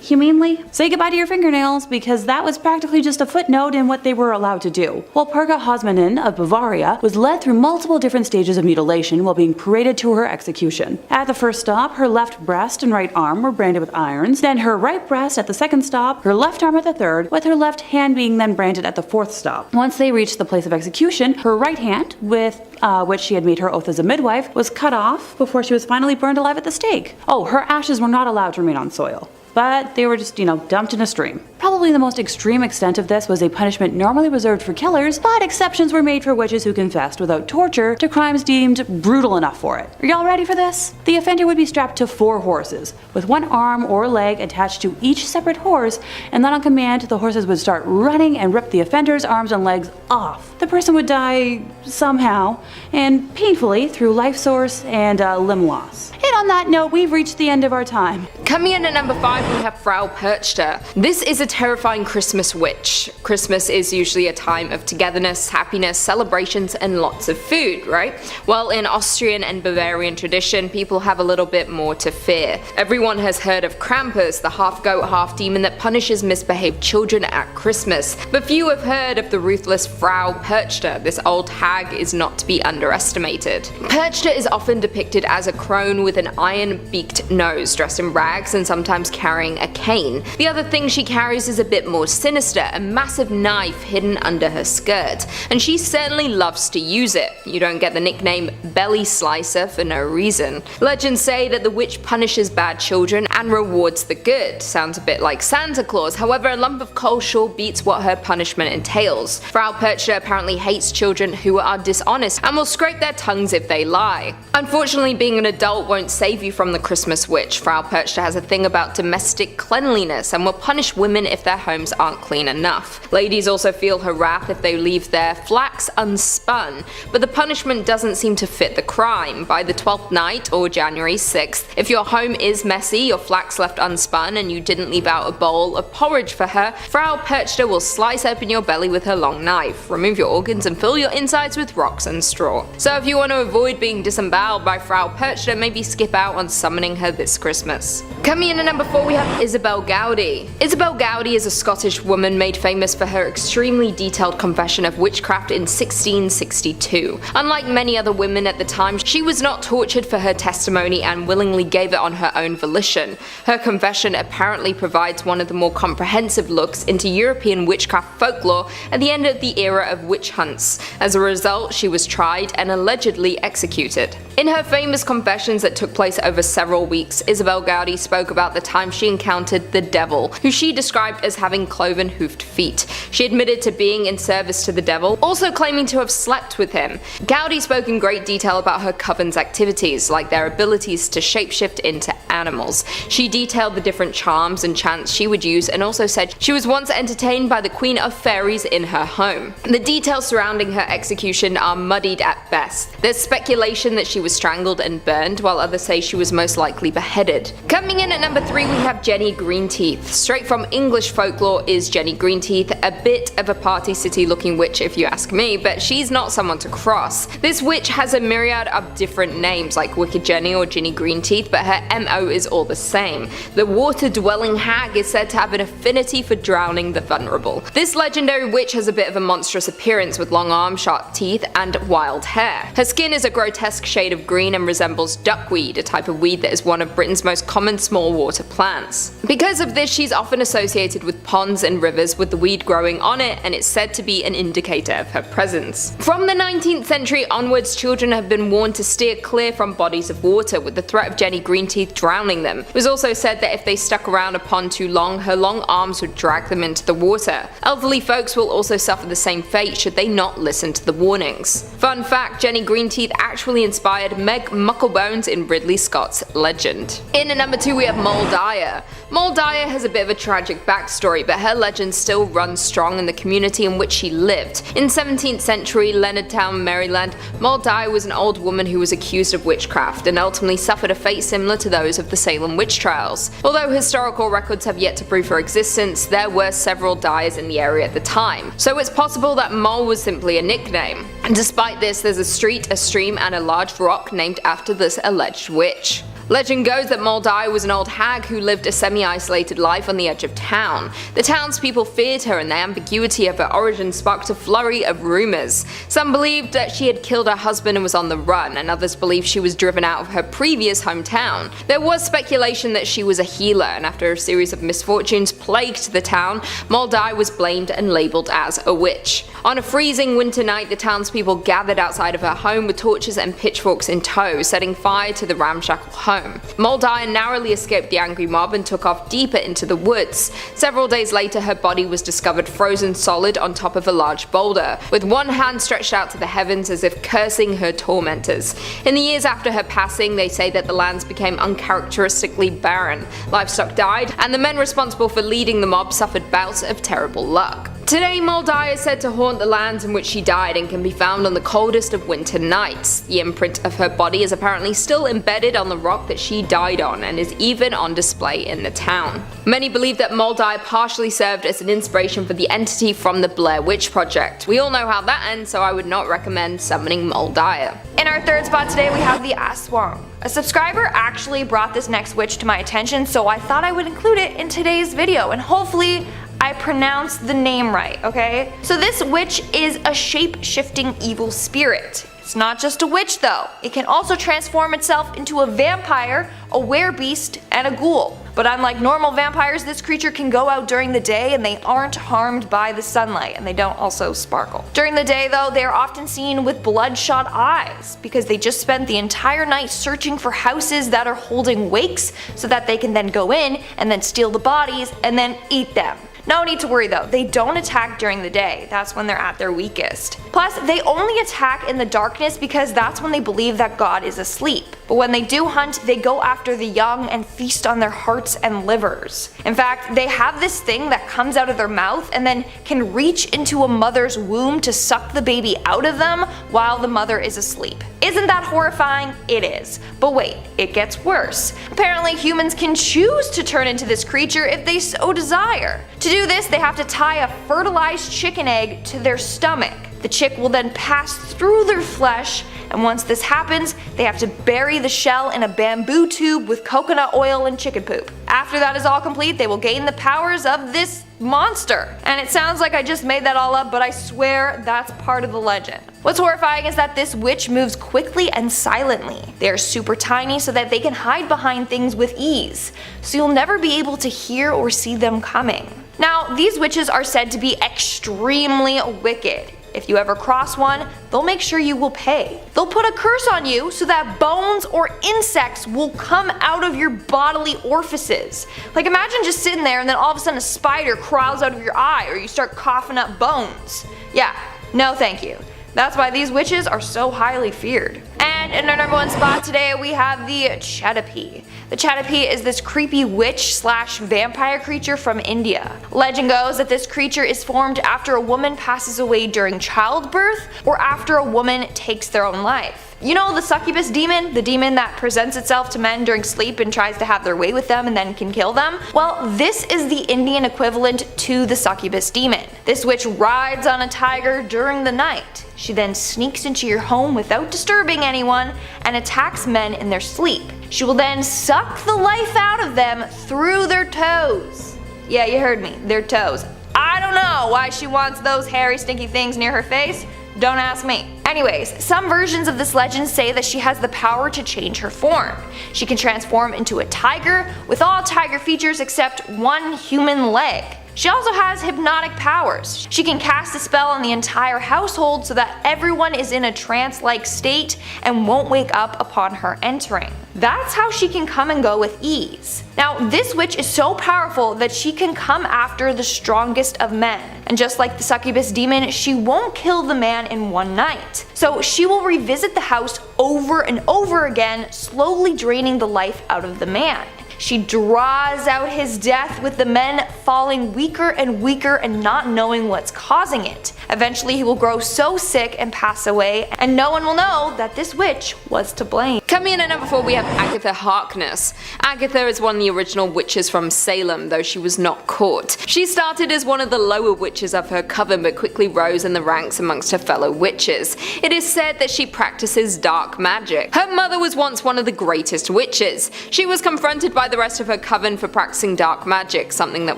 humanely. Say goodbye to your fingernails, because that was practically just a footnote in what they were allowed to do. While Perna Hosman of Bavaria was led through multiple different stages of mutilation while being paraded to her execution. At the first stop, her left breast and right arm were branded with irons, then her right breast at the second stop, her left arm at the third, with her left hand being then branded at the fourth stop. Once they reached the place of execution, her right hand, with which she had made her oath as a midwife, was cut off before she was finally burned alive at the stake. Oh, her ashes were not allowed to remain on soil, but they were just, dumped in a stream. Probably the most extreme extent of this was a punishment normally reserved for killers, but exceptions were made for witches who confessed without torture to crimes deemed brutal enough for it. Are y'all ready for this? The offender would be strapped to 4 horses, with one arm or leg attached to each separate horse, and then on command, the horses would start running and rip the offender's arms and legs off. The person would die somehow, and painfully through life source and limb loss. And on that note, we've reached the end of our time. Coming in at number 5, we have Frapercher. This is a terrifying Christmas witch. Christmas is usually a time of togetherness, happiness, celebrations, and lots of food, right? Well, in Austrian and Bavarian tradition, people have a little bit more to fear. Everyone has heard of Krampus, the half-goat, half-demon that punishes misbehaved children at Christmas, but few have heard of the ruthless Frapercher. This old hag is not to be underestimated. Percher is often depicted as a crone with an iron-beaked nose, dressed in rags and sometimes carrying a cane. The other thing she carries is a bit more sinister, a massive knife hidden under her skirt, and she certainly loves to use it. You don't get the nickname Belly Slicer for no reason. Legends say that the witch punishes bad children and rewards the good. Sounds a bit like Santa Claus, however a lump of coal sure beats what her punishment entails. Frapercher apparently hates children who are dishonest and will scrape their tongues if they lie. Unfortunately, being an adult won't save you from the Christmas witch. Frapercher has a thing about domestic cleanliness and will punish women if their homes aren't clean enough. Ladies also feel her wrath if they leave their flax unspun, but the punishment doesn't seem to fit the crime. By the 12th night, or January 6th, if your home is messy, your flax left unspun, and you didn't leave out a bowl of porridge for her, Frapercher will slice open your belly with her long knife, remove your organs, and fill your insides with rocks and straw. So if you want to avoid being disemboweled by Frapercher, maybe skip out on summoning her this Christmas. Coming in at number 4, we have Isobel Godie. Isobel Godie is a Scottish woman made famous for her extremely detailed confession of witchcraft in 1662. Unlike many other women at the time, she was not tortured for her testimony and willingly gave it on her own volition. Her confession apparently provides one of the more comprehensive looks into European witchcraft folklore at the end of the era of witch hunts. As a result, she was tried and allegedly executed. In her famous confessions that took place over several weeks, Isobel Godie spoke about the time she encountered the devil, who she described as having cloven-hoofed feet. She admitted to being in service to the devil, also claiming to have slept with him. Godie spoke in great detail about her coven's activities, like their abilities to shapeshift into animals. She detailed the different charms and chants she would use, and also said she was once entertained by the Queen of Fairies in her home. The details surrounding her execution are muddied at best. There's speculation that she was strangled and burned, while others say she was most likely beheaded. Coming in at number 3, we have Jenny Greenteeth. Straight from English folklore is Jenny Greenteeth, a bit of a Party City looking witch if you ask me, but she's not someone to cross. This witch has a myriad of different names like Wicked Jenny or Jenny Greenteeth, but her MO is all the same. The water-dwelling hag is said to have an affinity for drowning the vulnerable. This legendary witch has a bit of a monstrous appearance with long arms, sharp teeth, and wild hair. Her skin is a grotesque shade of green and resembles duckweed, a type of weed that is one of Britain's most common small water plants. Because of this, she's often associated with ponds and rivers with the weed growing on it, and it's said to be an indicator of her presence. From the 19th century onwards, children have been warned to steer clear from bodies of water, with the threat of Jenny Greenteeth drowning them. It was also said that if they stuck around a pond too long, her long arms would drag them into the water. Elderly folks will also suffer the same fate should they not listen to the warnings. Fun fact, Jenny Greenteeth actually inspired Meg Mucklebones in Ridley Scott's Legend. In at number 2, we have Moll Dyer. Moll Dyer has a bit of a tragic backstory, but her legend still runs strong in the community in which she lived. In 17th century Leonardtown, Maryland, Moll Dyer was an old woman who was accused of witchcraft and ultimately suffered a fate similar to those of the Salem witch trials. Although historical records have yet to prove her existence, there were several Dyers in the area at the time, so it's possible that Moll was simply a nickname. And despite this, there's a street, a stream, and a large rock named after this alleged witch. Legend goes that Moll Dyer was an old hag who lived a semi-isolated life on the edge of town. The townspeople feared her, and the ambiguity of her origin sparked a flurry of rumors. Some believed that she had killed her husband and was on the run, and others believed she was driven out of her previous hometown. There was speculation that she was a healer, and after a series of misfortunes plagued the town, Moll Dyer was blamed and labelled as a witch. On a freezing winter night, the townspeople gathered outside of her home with torches and pitchforks in tow, setting fire to the ramshackle home. Moll Dyer narrowly escaped the angry mob and took off deeper into the woods. Several days later, her body was discovered frozen solid on top of a large boulder, with one hand stretched out to the heavens as if cursing her tormentors. In the years after her passing, they say that the lands became uncharacteristically barren, livestock died, and the men responsible for leading the mob suffered bouts of terrible luck. Today, Moll Dyer is said to haunt the lands in which she died and can be found on the coldest of winter nights. The imprint of her body is apparently still embedded on the rock that she died on and is even on display in the town. Many believe that Moll Dyer partially served as an inspiration for the entity from the Blair Witch Project. We all know how that ends, so I would not recommend summoning Moll Dyer. In our third spot today, we have the Aswang. A subscriber actually brought this next witch to my attention, so I thought I would include it in today's video, and hopefully I pronounced the name right, okay? So this witch is a shape-shifting evil spirit. It's not just a witch though. It can also transform itself into a vampire, a werebeast, and a ghoul. But unlike normal vampires, this creature can go out during the day and they aren't harmed by the sunlight, and they don't also sparkle. During the day though, they are often seen with bloodshot eyes because they just spent the entire night searching for houses that are holding wakes so that they can then go in and then steal the bodies and then eat them. No need to worry though, they don't attack during the day, that's when they're at their weakest. Plus, they only attack in the darkness because that's when they believe that God is asleep. But when they do hunt, they go after the young and feast on their hearts and livers. In fact, they have this thing that comes out of their mouth and then can reach into a mother's womb to suck the baby out of them while the mother is asleep. Isn't that horrifying? It is. But wait, it gets worse. Apparently humans can choose to turn into this creature if they so desire. To do this, they have to tie a fertilized chicken egg to their stomach. The chick will then pass through their flesh, and once this happens, they have to bury the shell in a bamboo tube with coconut oil and chicken poop. After that is all complete, they will gain the powers of this monster. And it sounds like I just made that all up, but I swear that's part of the legend. What's horrifying is that this witch moves quickly and silently. They are super tiny so that they can hide behind things with ease, so you'll never be able to hear or see them coming. Now, these witches are said to be extremely wicked. If you ever cross one, they'll make sure you will pay. They'll put a curse on you so that bones or insects will come out of your bodily orifices. Like imagine just sitting there and then all of a sudden a spider crawls out of your eye or you start coughing up bones. Yeah, no thank you. That's why these witches are so highly feared. And in our number one spot today we have the Chede. The Chede is this creepy witch slash vampire creature from India. Legend goes that this creature is formed after a woman passes away during childbirth or after a woman takes their own life. You know the succubus demon? The demon that presents itself to men during sleep and tries to have their way with them and then can kill them? Well, this is the Indian equivalent to the succubus demon. This witch rides on a tiger during the night. She then sneaks into your home without disturbing anyone and attacks men in their sleep. She will then suck the life out of them through their toes. Yeah, you heard me, their toes. I don't know why she wants those hairy stinky things near her face. Don't ask me. Anyways, some versions of this legend say that she has the power to change her form. She can transform into a tiger with all tiger features except one human leg. She also has hypnotic powers. She can cast a spell on the entire household so that everyone is in a trance-like state and won't wake up upon her entering. That's how she can come and go with ease. Now, this witch is so powerful that she can come after the strongest of men. And just like the succubus demon, she won't kill the man in one night. So she will revisit the house over and over again, slowly draining the life out of the man. She draws out his death with the men falling weaker and weaker and not knowing what's causing it. Eventually he will grow so sick and pass away, and no one will know that this witch was to blame. Coming in at number 4 we have Agatha Harkness. Agatha is one of the original witches from Salem, though she was not caught. She started as one of the lower witches of her coven but quickly rose in the ranks amongst her fellow witches. It is said that she practices dark magic. Her mother was once one of the greatest witches. She was confronted by the rest of her coven for practicing dark magic, something that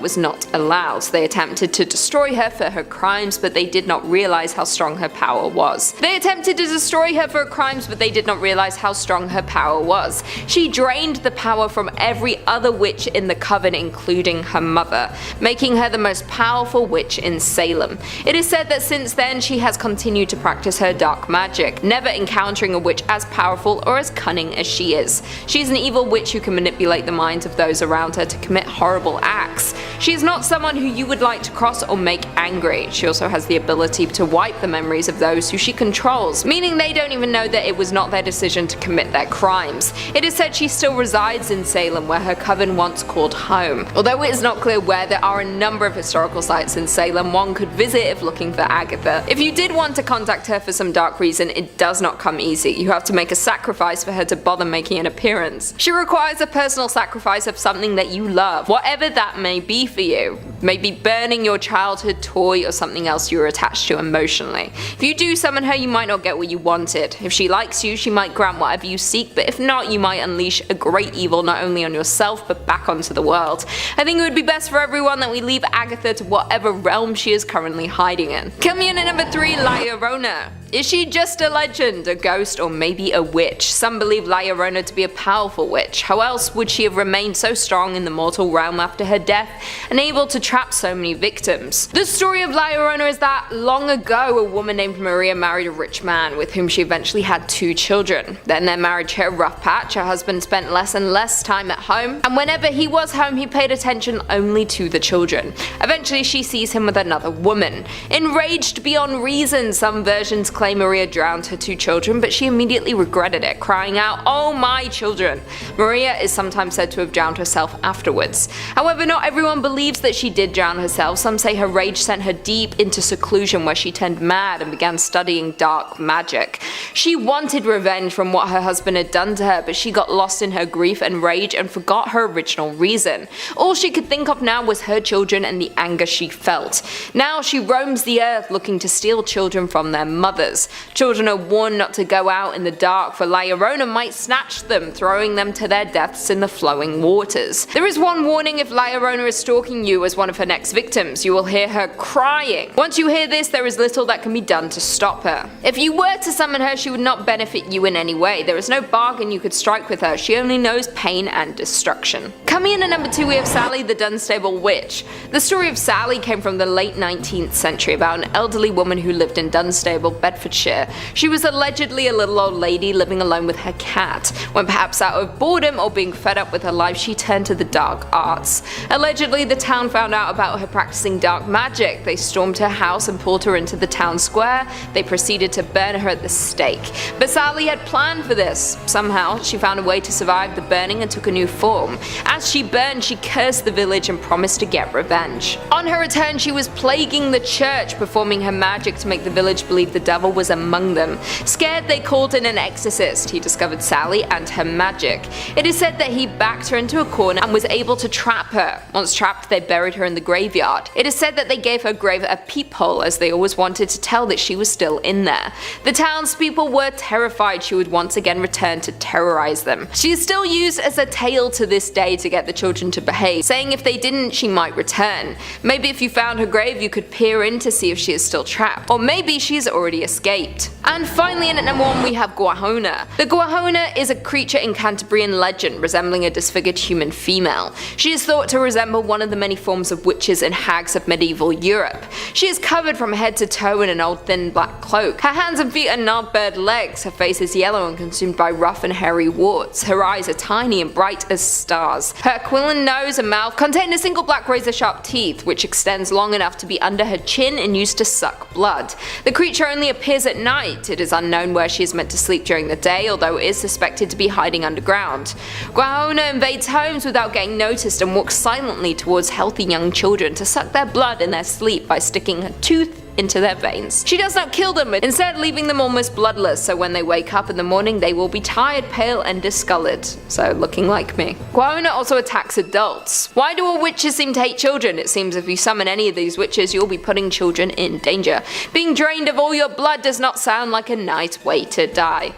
was not allowed. They attempted to destroy her for her crimes, but they did not realize how strong her power was. They attempted to destroy her for her crimes, but they did not realize how strong her power was. She drained the power from every other witch in the coven, including her mother, making her the most powerful witch in Salem. It is said that since then she has continued to practice her dark magic, never encountering a witch as powerful or as cunning as she is. She's an evil witch who can manipulate the minds of those around her to commit horrible acts. She is not someone who you would like to cross or make angry. She also has the ability to wipe the memories of those who she controls, meaning they don't even know that it was not their decision to commit their crimes. It is said she still resides in Salem, where her coven once called home. Although it is not clear where, there are a number of historical sites in Salem one could visit if looking for Agatha. If you did want to contact her for some dark reason, it does not come easy. You have to make a sacrifice for her to bother making an appearance. She requires a personal sacrifice of something that you love, whatever that may be for you. Maybe burning your childhood toy or something else you were attached to emotionally. If you do summon her, you might not get what you wanted. If she likes you, she might grant whatever you seek, but if not, you might unleash a great evil not only on yourself but back onto the world. I think it would be best for everyone that we leave Agatha to whatever realm she is currently hiding in. Coming in at number 3, Larona. Is she just a legend, a ghost, or maybe a witch? Some believe Larona to be a powerful witch. How else would she have remained so strong in the mortal realm after her death and able to trap so many victims? The story of Larona is that long ago a woman named Maria married a rich man with whom she eventually had 2 children. Then their marriage hit a rough patch. Her husband spent less and less time at home, and whenever he was home he paid attention only to the children. Eventually she sees him with another woman. Enraged beyond reason, some versions claim Maria drowned her 2 children, but she immediately regretted it, crying out, "Oh my children!" Maria is sometimes said to have drowned herself afterwards. However, not everyone believes that she did drown herself. Some say her rage sent her deep into seclusion where she turned mad and began studying dark magic. She wanted revenge from what her husband had done to her, but she got lost in her grief and rage and forgot her original reason. All she could think of now was her children and the anger she felt. Now she roams the earth looking to steal children from their mothers. Children are warned not to go out in the dark, for Larona might snatch them, throwing them to their deaths in the flowing waters. There is one warning: if Larona is stalking you as one of her next victims, you will hear her crying. Once you hear this, there is little that can be done to stop her. If you were to summon her, she would not benefit you in any way. There is no bargain you could strike with her. She only knows pain and destruction. Coming in at number 2, we have Sally the Dunstable Witch. The story of Sally came from the late 19th century about an elderly woman who lived in Dunstable, Bedfordshire. She was allegedly a little old lady living alone with her cat. When perhaps out of boredom or being fed up with her life, she turned to the dark arts. Allegedly, the town found out about her practicing dark magic. They stormed her house and pulled her into the town square. They proceeded to burn her at the stake. But Sally had planned for this. Somehow, she found a way to survive the burning and took a new form. As she burned, she cursed the village and promised to get revenge. On her return, she was plaguing the church, performing her magic to make the village believe the devil was among them. Scared, they called in an exorcist. He discovered Sally and her magic. It is said that he backed her into a corner and was able to trap her. Once trapped, they buried her in the graveyard. It is said that they gave her grave a peephole, as they always wanted to tell that she was still in there. The townspeople were terrified she would once again return to terrorize them. She is still used as a tale to this day to get the children to behave, saying if they didn't, she might return. Maybe if you found her grave, you could peer in to see if she is still trapped, or maybe she's already escaped. And finally, in at number 1, we have Guahona. The Guahona is a creature in Cantabrian legend resembling a disfigured human female. She is thought to resemble one of the many forms of witches and hags of medieval Europe. She is covered from head to toe in an old thin black cloak. Her hands and feet are gnarled legs. Her face is yellow and consumed by rough and hairy warts. Her eyes are tiny and bright as stars. Her aquiline nose and mouth contain a single black razor-sharp teeth, which extends long enough to be under her chin and used to suck blood. The creature only appears at night. It is unknown where she is meant to sleep during the day, although it is suspected to be hiding underground. Guahona invades homes without getting noticed and walks silently towards healthy young children to suck their blood in their sleep by sticking her tooth into their veins. She does not kill them, instead leaving them almost bloodless, so when they wake up in the morning they will be tired, pale and discolored, so looking like me. Guahona also attacks adults. Why do all witches seem to hate children? It seems if you summon any of these witches, you'll be putting children in danger. Being drained of all your blood does not sound like a nice way to die.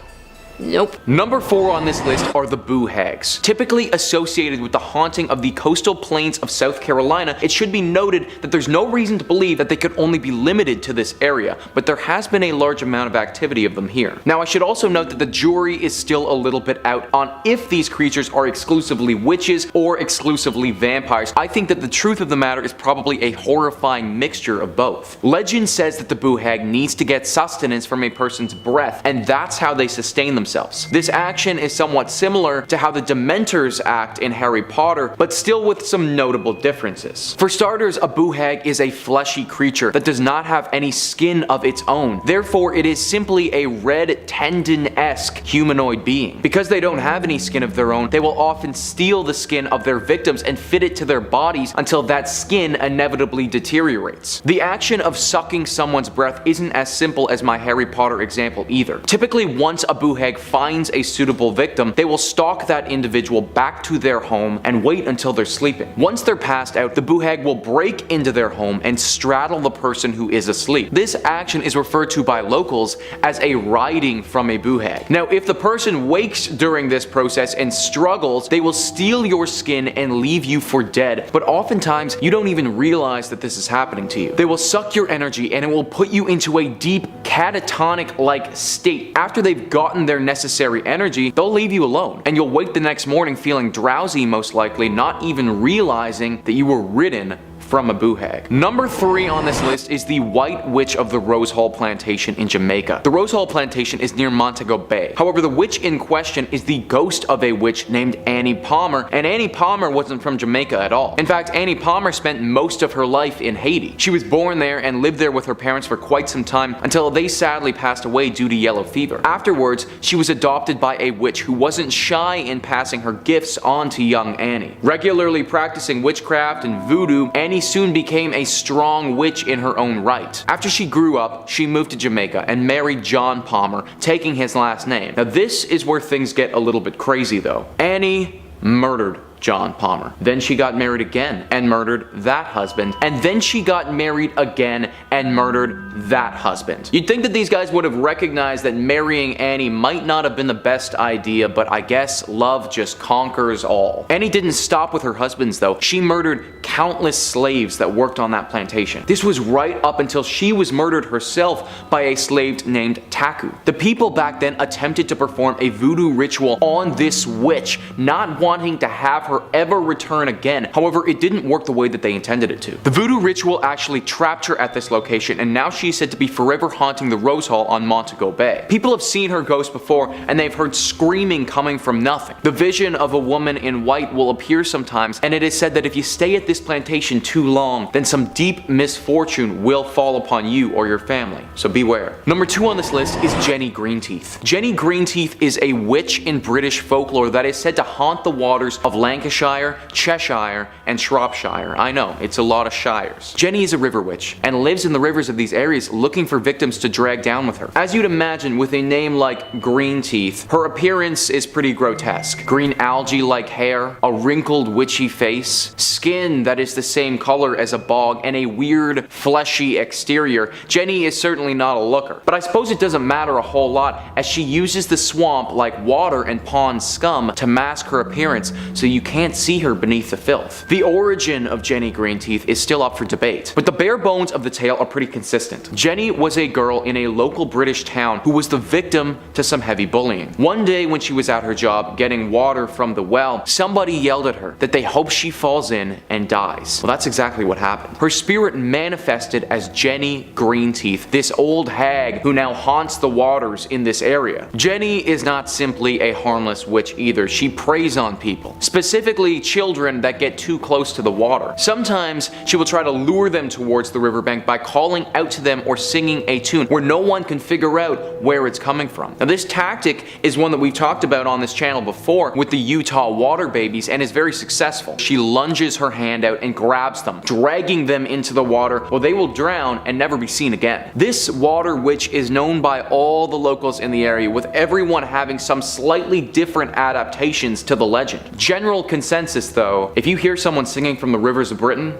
Nope. Number 4 on this list are the Boo Hags. Typically associated with the haunting of the coastal plains of South Carolina, it should be noted that there's no reason to believe that they could only be limited to this area, but there has been a large amount of activity of them here. Now I should also note that the jury is still a little bit out on if these creatures are exclusively witches or exclusively vampires. I think that the truth of the matter is probably a horrifying mixture of both. Legend says that the Boo Hag needs to get sustenance from a person's breath, and that's how they sustain themselves. This action is somewhat similar to how the Dementors act in Harry Potter, but still with some notable differences. For starters, a Boo Hag is a fleshy creature that does not have any skin of its own. Therefore, it is simply a red tendon-esque humanoid being. Because they don't have any skin of their own, they will often steal the skin of their victims and fit it to their bodies until that skin inevitably deteriorates. The action of sucking someone's breath isn't as simple as my Harry Potter example either. Typically, once a Boo Hag finds a suitable victim, they will stalk that individual back to their home and wait until they're sleeping. Once they're passed out, the buhag will break into their home and straddle the person who is asleep. This action is referred to by locals as a riding from a buhag. Now, if the person wakes during this process and struggles, they will steal your skin and leave you for dead, but oftentimes you don't even realize that this is happening to you. They will suck your energy and it will put you into a deep catatonic-like state. After they've gotten their necessary energy, they'll leave you alone, and you'll wake the next morning feeling drowsy, most likely, not even realizing that you were ridden from a buhag. Number 3 on this list is the White Witch of the Rose Hall Plantation in Jamaica. The Rose Hall Plantation is near Montego Bay. However, the witch in question is the ghost of a witch named Annie Palmer, and Annie Palmer wasn't from Jamaica at all. In fact, Annie Palmer spent most of her life in Haiti. She was born there and lived there with her parents for quite some time until they sadly passed away due to yellow fever. Afterwards, she was adopted by a witch who wasn't shy in passing her gifts on to young Annie. Regularly practicing witchcraft and voodoo, Annie soon became a strong witch in her own right. After she grew up, she moved to Jamaica and married John Palmer, taking his last name. Now this is where things get a little bit crazy though. Annie murdered John Palmer. Then she got married again and murdered that husband. And then she got married again and murdered that husband. You'd think that these guys would have recognized that marrying Annie might not have been the best idea, but I guess love just conquers all. Annie didn't stop with her husbands though. She murdered countless slaves that worked on that plantation. This was right up until she was murdered herself by a slave named Taku. The people back then attempted to perform a voodoo ritual on this witch, not wanting to have her ever return again. However, it didn't work the way that they intended it to. The voodoo ritual actually trapped her at this location, and now she's said to be forever haunting the Rose Hall on Montego Bay. People have seen her ghost before, and they've heard screaming coming from nothing. The vision of a woman in white will appear sometimes, and it is said that if you stay at this plantation too long, then some deep misfortune will fall upon you or your family, so beware. Number 2 on this list is Jenny Greenteeth. Jenny Greenteeth is a witch in British folklore that is said to haunt the waters of Lancashire, Cheshire, and Shropshire. I know, it's a lot of shires. Jenny is a river witch and lives in the rivers of these areas looking for victims to drag down with her. As you'd imagine, with a name like Greenteeth, her appearance is pretty grotesque. Green algae-like hair, a wrinkled witchy face, skin that is the same color as a bog, and a weird fleshy exterior. Jenny is certainly not a looker, but I suppose it doesn't matter a whole lot as she uses the swamp like water and pond scum to mask her appearance so you can't see her beneath the filth. The origin of Jenny Greenteeth is still up for debate, but the bare bones of the tale are pretty consistent. Jenny was a girl in a local British town who was the victim to some heavy bullying. One day when she was at her job getting water from the well, somebody yelled at her that they hope she falls in and dies. Well, that's exactly what happened. Her spirit manifested as Jenny Greenteeth, this old hag who now haunts the waters in this area. Jenny is not simply a harmless witch either. She preys on people, specifically children that get too close to the water. Sometimes she will try to lure them towards the riverbank by calling out to them or singing a tune where no one can figure out where it's coming from. Now this tactic is one that we've talked about on this channel before with the Utah water babies and is very successful. She lunges her hand out and grabs them, dragging them into the water, or they will drown and never be seen again. This water witch is known by all the locals in the area, with everyone having some slightly different adaptations to the legend. General consensus though, if you hear someone singing from the rivers of Britain,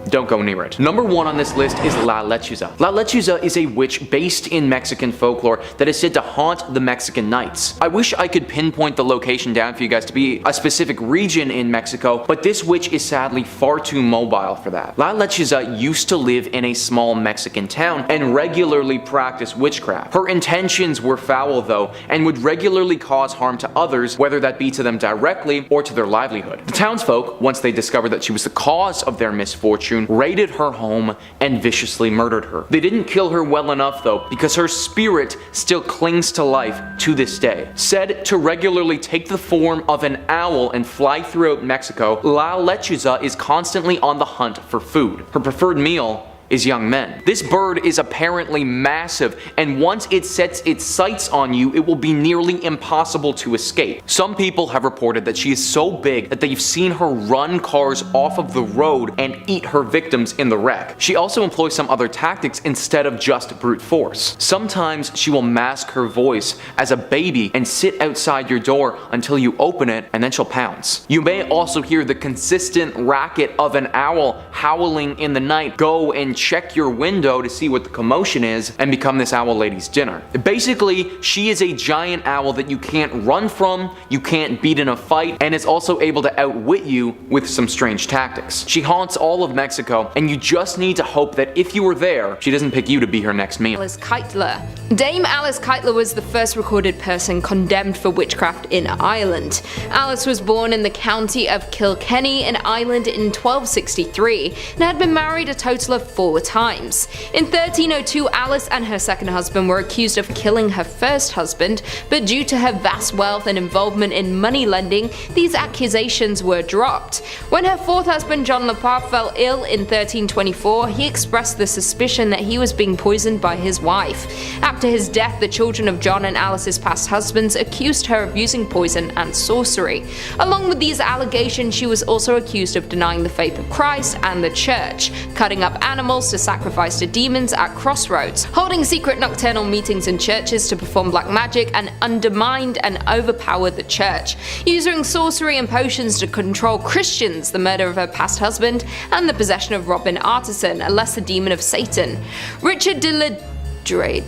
don't go near it. Number 1 on this list is La Lechuza. La Lechuza is a witch based in Mexican folklore that is said to haunt the Mexican nights. I wish I could pinpoint the location down for you guys to be a specific region in Mexico, but this witch is sadly far too mobile for that. La Lechuza used to live in a small Mexican town and regularly practice witchcraft. Her intentions were foul though, and would regularly cause harm to others, whether that be to them directly or to their livelihood. The townsfolk, once they discovered that she was the cause of their misfortune, raided her home and viciously murdered her. They didn't kill her well enough though, because her spirit still clings to life to this day. Said to regularly take the form of an owl and fly throughout Mexico, La Lechuza is constantly on the hunt for food. Her preferred meal is young men. This bird is apparently massive, and once it sets its sights on you, it will be nearly impossible to escape. Some people have reported that she is so big that they've seen her run cars off of the road and eat her victims in the wreck. She also employs some other tactics instead of just brute force. Sometimes she will mask her voice as a baby and sit outside your door until you open it, and then she'll pounce. You may also hear the consistent racket of an owl howling in the night. Go and check your window to see what the commotion is and become this owl lady's dinner. Basically, she is a giant owl that you can't run from, you can't beat in a fight, and is also able to outwit you with some strange tactics. She haunts all of Mexico, and you just need to hope that if you were there, she doesn't pick you to be her next meal. Alice Keitler. Dame Alice Keitler was the first recorded person condemned for witchcraft in Ireland. Alice was born in the county of Kilkenny in Ireland in 1263 and had been married a total of 4 times. In 1302, Alice and her second husband were accused of killing her first husband, but due to her vast wealth and involvement in money lending, these accusations were dropped. When her fourth husband John Lepar fell ill in 1324, he expressed the suspicion that he was being poisoned by his wife. After his death, the children of John and Alice's past husbands accused her of using poison and sorcery. Along with these allegations, she was also accused of denying the faith of Christ and the church, cutting up animals to sacrifice to demons at crossroads, holding secret nocturnal meetings in churches to perform black magic and undermined and overpowered the church, using sorcery and potions to control Christians, the murder of her past husband, and the possession of Robin Artisan, a lesser demon of Satan. Richard de la Dread,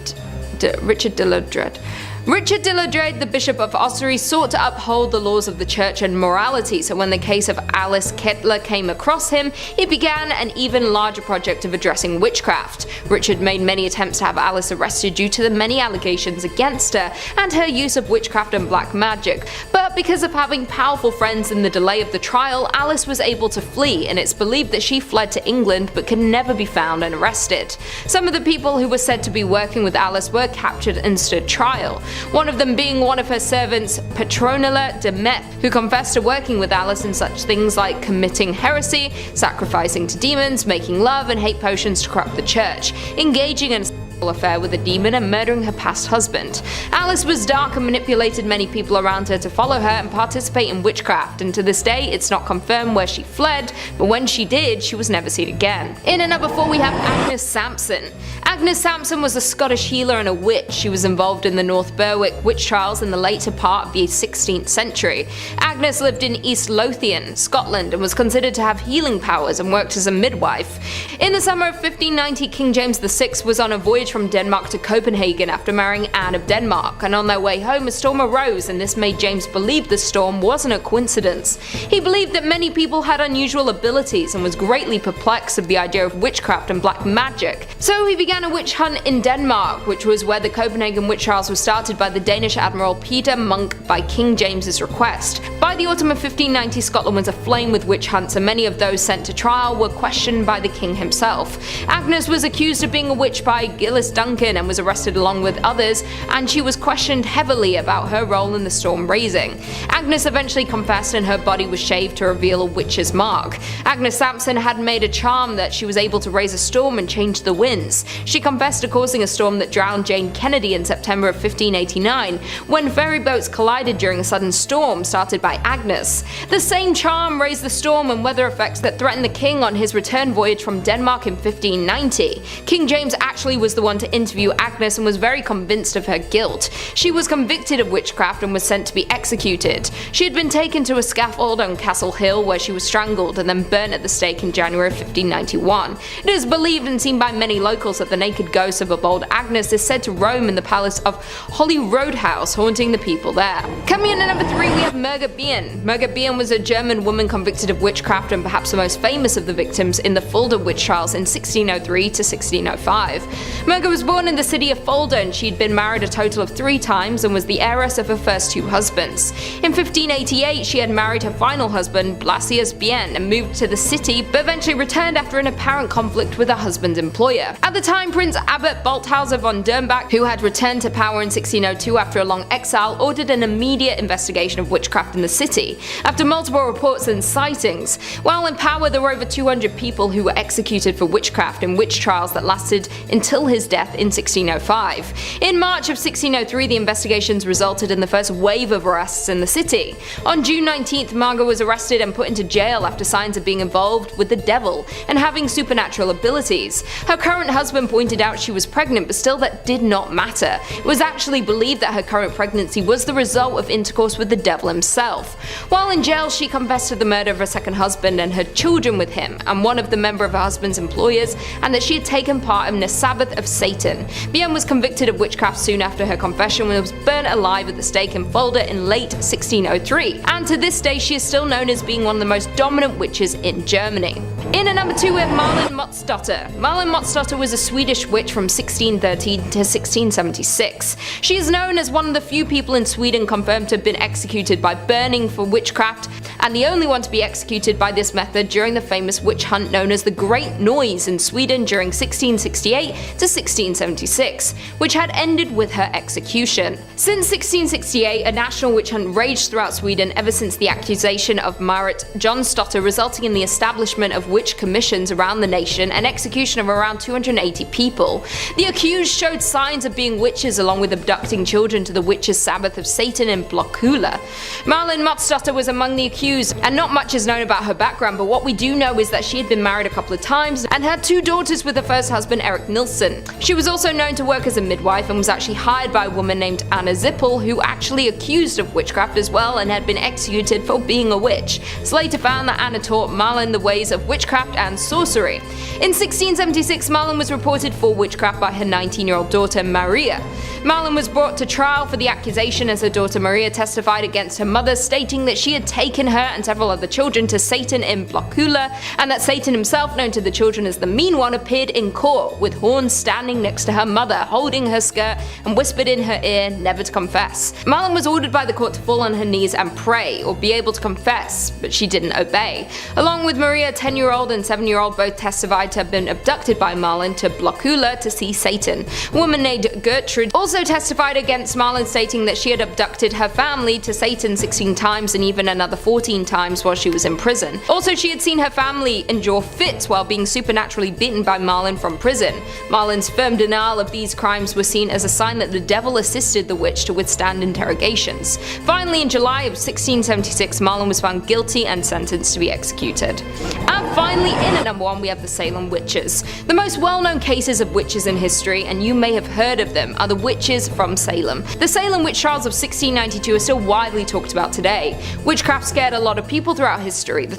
the Bishop of Ossory, sought to uphold the laws of the church and morality, so when the case of Alice Keitler came across him, he began an even larger project of addressing witchcraft. Richard made many attempts to have Alice arrested due to the many allegations against her and her use of witchcraft and black magic, but because of having powerful friends in the delay of the trial, Alice was able to flee, and it's believed that she fled to England but could never be found and arrested. Some of the people who were said to be working with Alice were captured and stood trial. One of them being one of her servants, Petronilla de Meth, who confessed to working with Alice in such things like committing heresy, sacrificing to demons, making love and hate potions to corrupt the church, engaging in affair with a demon and murdering her past husband. Alice was dark and manipulated many people around her to follow her and participate in witchcraft, and to this day it's not confirmed where she fled, but when she did, she was never seen again. In at number 4 we have Agnes Samson. Agnes Samson was a Scottish healer and a witch. She was involved in the North Berwick witch trials in the later part of the 16th century. Agnes lived in East Lothian, Scotland, and was considered to have healing powers and worked as a midwife. In the summer of 1590, King James VI was on a voyage from Denmark to Copenhagen after marrying Anne of Denmark, and on their way home a storm arose, and this made James believe the storm wasn't a coincidence. He believed that many people had unusual abilities and was greatly perplexed at the idea of witchcraft and black magic. So he began a witch hunt in Denmark, which was where the Copenhagen witch trials were started by the Danish admiral Peter Munk by King James's request. By the autumn of 1590, Scotland was aflame with witch hunts, and many of those sent to trial were questioned by the king himself. Agnes was accused of being a witch by Gilles Duncan and was arrested along with others, and she was questioned heavily about her role in the storm raising. Agnes eventually confessed and her body was shaved to reveal a witch's mark. Agnes Samson had made a charm that she was able to raise a storm and change the winds. She confessed to causing a storm that drowned Jane Kennedy in September of 1589, when ferry boats collided during a sudden storm started by Agnes. The same charm raised the storm and weather effects that threatened the king on his return voyage from Denmark in 1590. King James actually was the one to interview Agnes and was very convinced of her guilt. She was convicted of witchcraft and was sent to be executed. She had been taken to a scaffold on Castle Hill where she was strangled and then burnt at the stake in January of 1591. It is believed and seen by many locals that the naked ghost of a bold Agnes is said to roam in the palace of Holyrood House, haunting the people there. Coming in at number 3 we have Margaret Bean. Margaret Bean was a German woman convicted of witchcraft and perhaps the most famous of the victims in the Fulda witch trials in 1603 to 1605. Margaret was born in the city of Fulda, and she'd been married a total of 3 times and was the heiress of her first 2 husbands. In 1588 she had married her final husband Blasius Bien and moved to the city, but eventually returned after an apparent conflict with her husband's employer. At the time, Prince Abbot Balthasar von Dernbach, who had returned to power in 1602 after a long exile, ordered an immediate investigation of witchcraft in the city, after multiple reports and sightings. While in power, there were over 200 people who were executed for witchcraft in witch trials that lasted until his death in 1605. In March of 1603, the investigations resulted in the first wave of arrests in the city. On June 19th, Margot was arrested and put into jail after signs of being involved with the devil and having supernatural abilities. Her current husband pointed out she was pregnant, but still that did not matter. It was actually believed that her current pregnancy was the result of intercourse with the devil himself. While in jail, she confessed to the murder of her second husband and her children with him and one of the member of her husband's employers, and that she had taken part in the Sabbath of Satan. Bienne was convicted of witchcraft soon after her confession and was burnt alive at the stake in Fulda in late 1603, and to this day she is still known as being one of the most dominant witches in Germany. In at number 2 we have Malin Motsdotter. Malin Motsdotter was a Swedish witch from 1613 to 1676. She is known as one of the few people in Sweden confirmed to have been executed by burning for witchcraft, and the only one to be executed by this method during the famous witch hunt known as the Great Noise in Sweden during 1668 to 1676, which had ended with her execution. Since 1668, a national witch hunt raged throughout Sweden ever since the accusation of Marit Jonsdotter, resulting in the establishment of witch commissions around the nation and execution of around 280 people. The accused showed signs of being witches, along with abducting children to the witches' Sabbath of Satan in Blockula. Malin Motsdotter was among the accused, and not much is known about her background, but what we do know is that she had been married a couple of times and had 2 daughters with her first husband Eric Nilsson. She was also known to work as a midwife and was actually hired by a woman named Anna Zippel, who actually accused of witchcraft as well and had been executed for being a witch. It's later found that Anna taught Malin the ways of witchcraft and sorcery. In 1676, Malin was reported for witchcraft by her 19-year-old daughter Maria. Malin was brought to trial for the accusation as her daughter Maria testified against her mother, stating that she had taken her and several other children to Satan in Blockula, and that Satan himself, known to the children as the Mean One, appeared in court with horns standing next to her mother, holding her skirt, and whispered in her ear never to confess. Malin was ordered by the court to fall on her knees and pray, or be able to confess, but she didn't obey. Along with Maria, 10-year-old and 7-year-old both testified to have been abducted by Malin to Blockula to see Satan. A woman named Gertrude also testified against Malin, stating that she had abducted her family to Satan 16 times and even another 14 times while she was in prison. Also, she had seen her family endure fits while being supernaturally beaten by Malin from prison. Malin's firm denial of these crimes was seen as a sign that the devil assisted the witch to withstand interrogations. Finally, in July of 1676, Malin was found guilty and sentenced to be executed. And finally, in at number 1 we have the Salem Witches. The most well-known cases of witches in history, and you may have heard of them, are the witches from Salem. The Salem witch trials of 1692 are still widely talked about today. Witchcraft scared a lot of people throughout history. The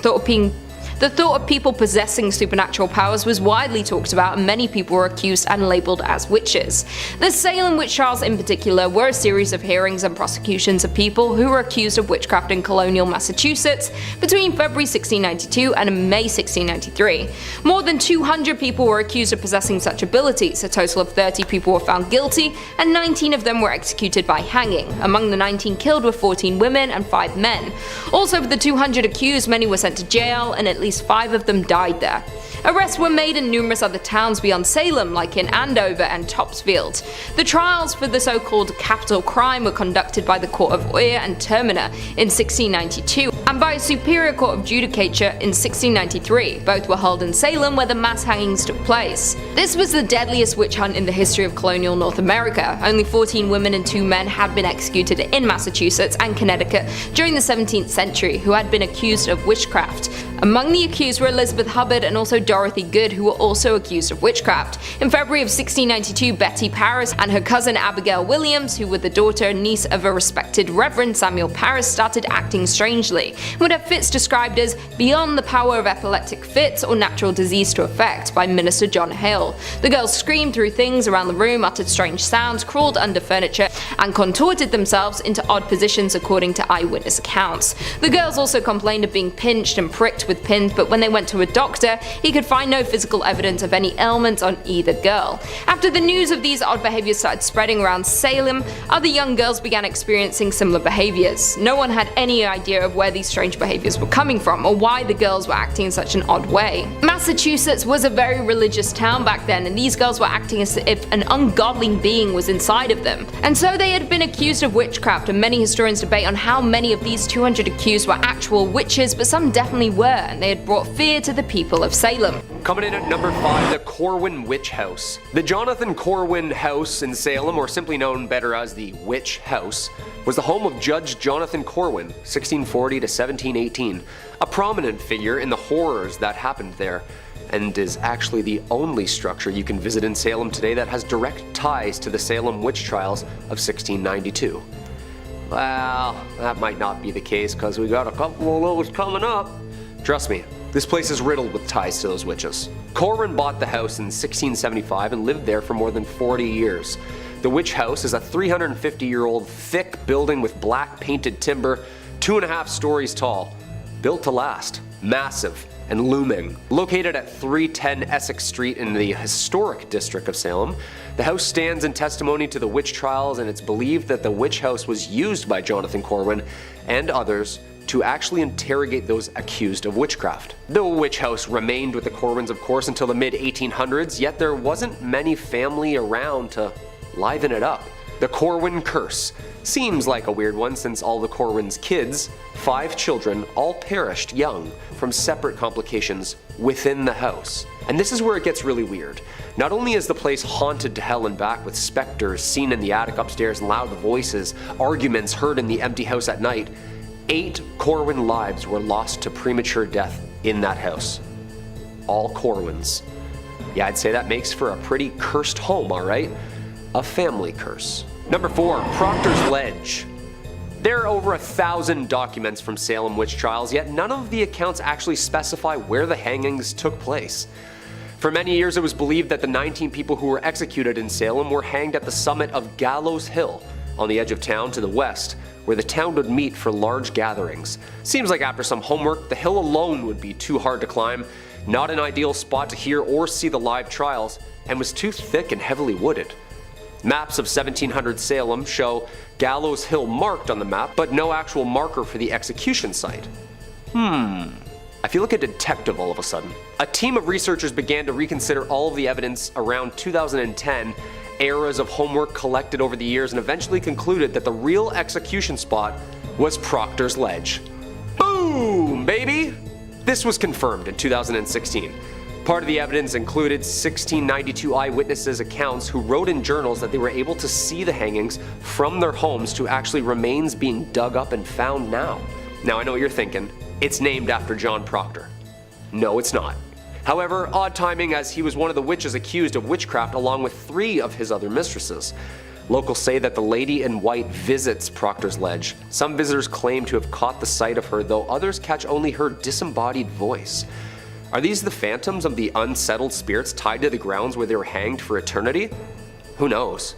thought of people possessing supernatural powers was widely talked about, and many people were accused and labelled as witches. The Salem witch trials in particular were a series of hearings and prosecutions of people who were accused of witchcraft in colonial Massachusetts between February 1692 and May 1693. More than 200 people were accused of possessing such abilities. A total of 30 people were found guilty, and 19 of them were executed by hanging. Among the 19 killed were 14 women and 5 men. Also, of the 200 accused, many were sent to jail, and at least 5 of them died there. Arrests were made in numerous other towns beyond Salem, like in Andover and Topsfield. The trials for the so-called capital crime were conducted by the Court of Oyer and Terminer in 1692, and by a Superior Court of Judicature in 1693. Both were held in Salem, where the mass hangings took place. This was the deadliest witch hunt in the history of colonial North America. Only 14 women and 2 men had been executed in Massachusetts and Connecticut during the 17th century who had been accused of witchcraft. Among the accused were Elizabeth Hubbard and also Dorothy Good, who were also accused of witchcraft. In February of 1692, Betty Paris and her cousin Abigail Williams, who were the daughter and niece of a respected Reverend Samuel Paris, started acting strangely, and would have fits described as beyond the power of epileptic fits or natural disease to affect by Minister John Hale. The girls screamed through things around the room, uttered strange sounds, crawled under furniture, and contorted themselves into odd positions according to eyewitness accounts. The girls also complained of being pinched and pricked with with pins, but when they went to a doctor, he could find no physical evidence of any ailments on either girl. After the news of these odd behaviors started spreading around Salem, other young girls began experiencing similar behaviors. No one had any idea of where these strange behaviors were coming from, or why the girls were acting in such an odd way. Massachusetts was a very religious town back then, and these girls were acting as if an ungodly being was inside of them. And so they had been accused of witchcraft, and many historians debate on how many of these 200 accused were actual witches, but some definitely were, and they had brought fear to the people of Salem. Coming in at number 5, the Corwin Witch House. The Jonathan Corwin House in Salem, or simply known better as the Witch House, was the home of Judge Jonathan Corwin, 1640 to 1718, a prominent figure in the horrors that happened there, and is actually the only structure you can visit in Salem today that has direct ties to the Salem witch trials of 1692. Well, that might not be the case, because we got a couple of those coming up. Trust me, this place is riddled with ties to those witches. Corwin bought the house in 1675 and lived there for more than 40 years. The Witch House is a 350-year-old thick building with black painted timber, 2.5 stories tall. Built to last, massive, and looming. Located at 310 Essex Street in the historic district of Salem, the house stands in testimony to the witch trials, and it's believed that the Witch House was used by Jonathan Corwin and others to actually interrogate those accused of witchcraft. The Witch House remained with the Corwins, of course, until the mid-1800s, yet there wasn't many family around to liven it up. The Corwin curse seems like a weird one, since all the Corwin's kids, 5 children, all perished young from separate complications within the house. And this is where it gets really weird. Not only is the place haunted to hell and back with specters seen in the attic upstairs and loud voices, arguments heard in the empty house at night, 8 Corwin lives were lost to premature death in that house. All Corwins. Yeah, I'd say that makes for a pretty cursed home, alright? A family curse. Number 4, Proctor's Ledge. There are over 1,000 documents from Salem witch trials, yet none of the accounts actually specify where the hangings took place. For many years it was believed that the 19 people who were executed in Salem were hanged at the summit of Gallows Hill, on the edge of town to the west, where the town would meet for large gatherings. Seems like after some homework, the hill alone would be too hard to climb, not an ideal spot to hear or see the live trials, and was too thick and heavily wooded. Maps of 1700 Salem show Gallows Hill marked on the map, but no actual marker for the execution site. I feel like a detective all of a sudden. A team of researchers began to reconsider all of the evidence around 2010, eras of homework collected over the years, and eventually concluded that the real execution spot was Proctor's Ledge. Boom, baby! This was confirmed in 2016. Part of the evidence included 1692 eyewitnesses' accounts who wrote in journals that they were able to see the hangings from their homes to actually remains being dug up and found now. Now I know what you're thinking, it's named after John Proctor. No, it's not. However, odd timing, as he was one of the witches accused of witchcraft along with 3 of his other mistresses. Locals say that the Lady in White visits Proctor's Ledge. Some visitors claim to have caught the sight of her, though others catch only her disembodied voice. Are these the phantoms of the unsettled spirits tied to the grounds where they were hanged for eternity? Who knows?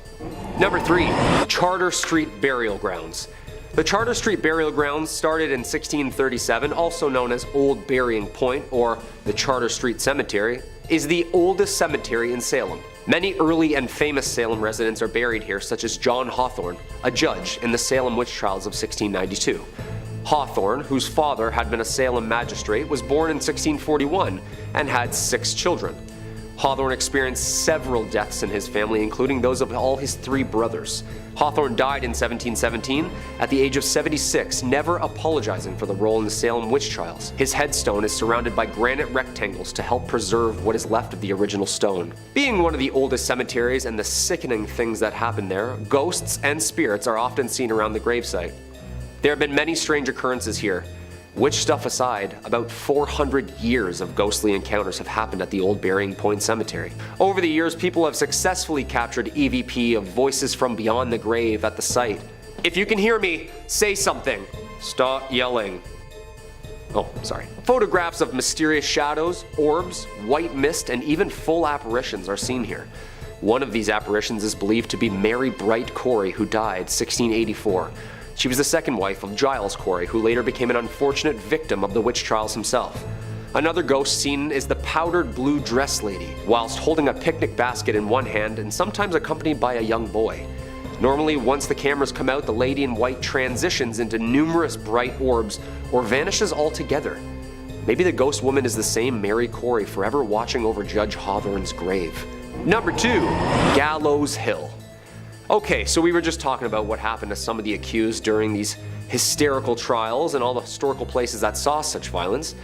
Number 3, Charter Street Burial Grounds. The Charter Street Burial Grounds started in 1637, also known as Old Burying Point or the Charter Street Cemetery, is the oldest cemetery in Salem. Many early and famous Salem residents are buried here, such as John Hawthorne, a judge in the Salem witch trials of 1692. Hawthorne, whose father had been a Salem magistrate, was born in 1641 and had 6 children. Hawthorne experienced several deaths in his family, including those of all his 3 brothers. Hawthorne died in 1717 at the age of 76, never apologizing for the role in the Salem witch trials. His headstone is surrounded by granite rectangles to help preserve what is left of the original stone. Being one of the oldest cemeteries and the sickening things that happen there, ghosts and spirits are often seen around the gravesite. There have been many strange occurrences here. Witch stuff aside, about 400 years of ghostly encounters have happened at the Old Burying Point Cemetery. Over the years, people have successfully captured EVP of voices from beyond the grave at the site. If you can hear me, say something. Stop yelling. Oh, sorry. Photographs of mysterious shadows, orbs, white mist, and even full apparitions are seen here. One of these apparitions is believed to be Mary Bright Corey, who died 1684. She was the second wife of Giles Corey, who later became an unfortunate victim of the witch trials himself. Another ghost seen is the powdered blue dress lady, whilst holding a picnic basket in one hand and sometimes accompanied by a young boy. Normally, once the cameras come out, the lady in white transitions into numerous bright orbs or vanishes altogether. Maybe the ghost woman is the same Mary Corey forever watching over Judge Hawthorne's grave. Number 2. Gallows Hill. Okay, so we were just talking about what happened to some of the accused during these hysterical trials and all the historical places that saw such violence.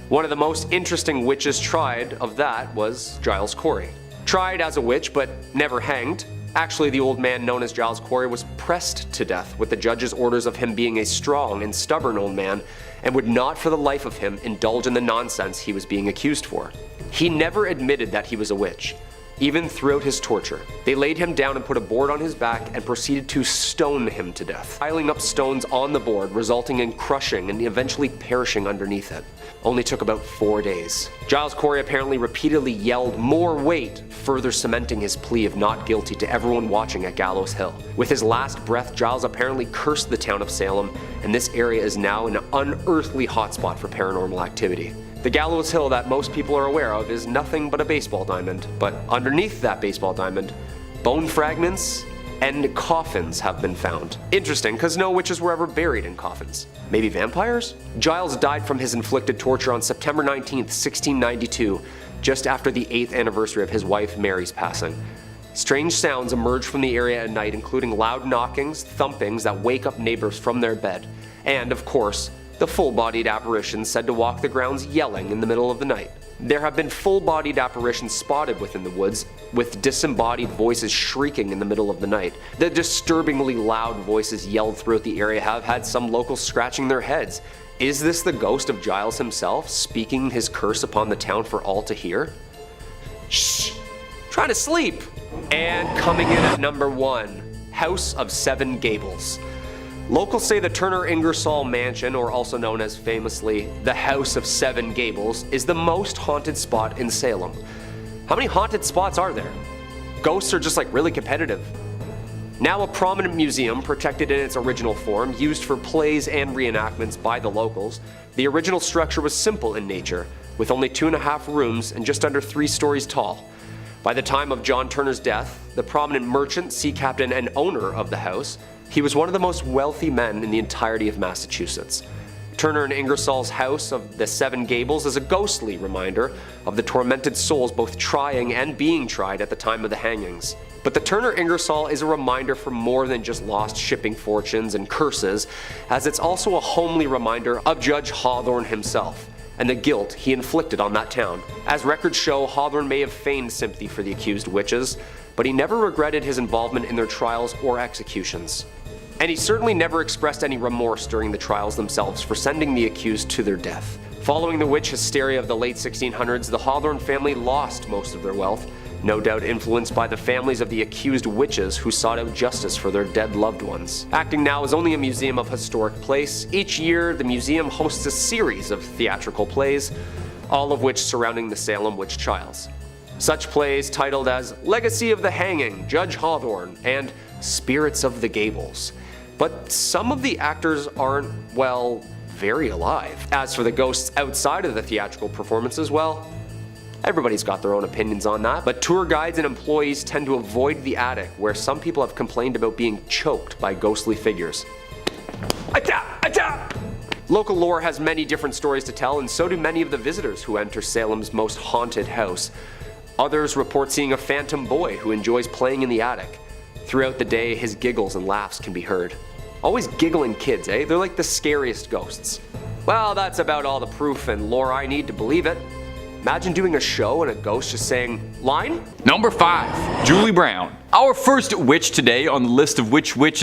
One of the most interesting witches tried of that was Giles Corey. Tried as a witch but never hanged. Actually, the old man known as Giles Corey was pressed to death with the judge's orders of him being a strong and stubborn old man and would not for the life of him indulge in the nonsense he was being accused for. He never admitted that he was a witch, even throughout his torture. They laid him down and put a board on his back and proceeded to stone him to death, piling up stones on the board, resulting in crushing and eventually perishing underneath it. Only took about 4 days. Giles Corey apparently repeatedly yelled "more weight," further cementing his plea of not guilty to everyone watching at Gallows Hill. With his last breath, Giles apparently cursed the town of Salem, and this area is now an unearthly hotspot for paranormal activity. The Gallows Hill that most people are aware of is nothing but a baseball diamond, but underneath that baseball diamond, bone fragments and coffins have been found. Interesting, because no witches were ever buried in coffins. Maybe vampires? Giles died from his inflicted torture on September 19th, 1692, just after the 8th anniversary of his wife Mary's passing. Strange sounds emerge from the area at night, including loud knockings, thumpings that wake up neighbors from their bed, and, of course, the full-bodied apparitions said to walk the grounds yelling in the middle of the night. There have been full-bodied apparitions spotted within the woods, with disembodied voices shrieking in the middle of the night. The disturbingly loud voices yelled throughout the area have had some locals scratching their heads. Is this the ghost of Giles himself, speaking his curse upon the town for all to hear? Shh! Trying to sleep! And coming in at number 1, House of Seven Gables. Locals say the Turner Ingersoll Mansion, or also known as famously the House of Seven Gables, is the most haunted spot in Salem. How many haunted spots are there? Ghosts are just like really competitive. Now a prominent museum, protected in its original form, used for plays and reenactments by the locals, the original structure was simple in nature, with only 2.5 rooms and just under 3 stories tall. By the time of John Turner's death, the prominent merchant, sea captain, and owner of the house, he was one of the most wealthy men in the entirety of Massachusetts. Turner and Ingersoll's House of the Seven Gables is a ghostly reminder of the tormented souls both trying and being tried at the time of the hangings. But the Turner Ingersoll is a reminder for more than just lost shipping fortunes and curses, as it's also a homely reminder of Judge Hawthorne himself and the guilt he inflicted on that town. As records show, Hawthorne may have feigned sympathy for the accused witches, but he never regretted his involvement in their trials or executions. And he certainly never expressed any remorse during the trials themselves for sending the accused to their death. Following the witch hysteria of the late 1600s, the Hawthorne family lost most of their wealth, no doubt influenced by the families of the accused witches who sought out justice for their dead loved ones. Acting now is only a museum of historic place. Each year, the museum hosts a series of theatrical plays, all of which surrounding the Salem witch trials. Such plays titled as Legacy of the Hanging, Judge Hawthorne, and Spirits of the Gables. But some of the actors aren't, well, very alive. As for the ghosts outside of the theatrical performances, well, everybody's got their own opinions on that. But tour guides and employees tend to avoid the attic, where some people have complained about being choked by ghostly figures. Local lore has many different stories to tell, and so do many of the visitors who enter Salem's most haunted house. Others report seeing a phantom boy who enjoys playing in the attic. Throughout the day, his giggles and laughs can be heard. Always giggling kids, eh? They're like the scariest ghosts. Well, that's about all the proof and lore I need to believe it. Imagine doing a show and a ghost just saying, line? Number 5, Julie Brown. Our first witch today on the list of which witch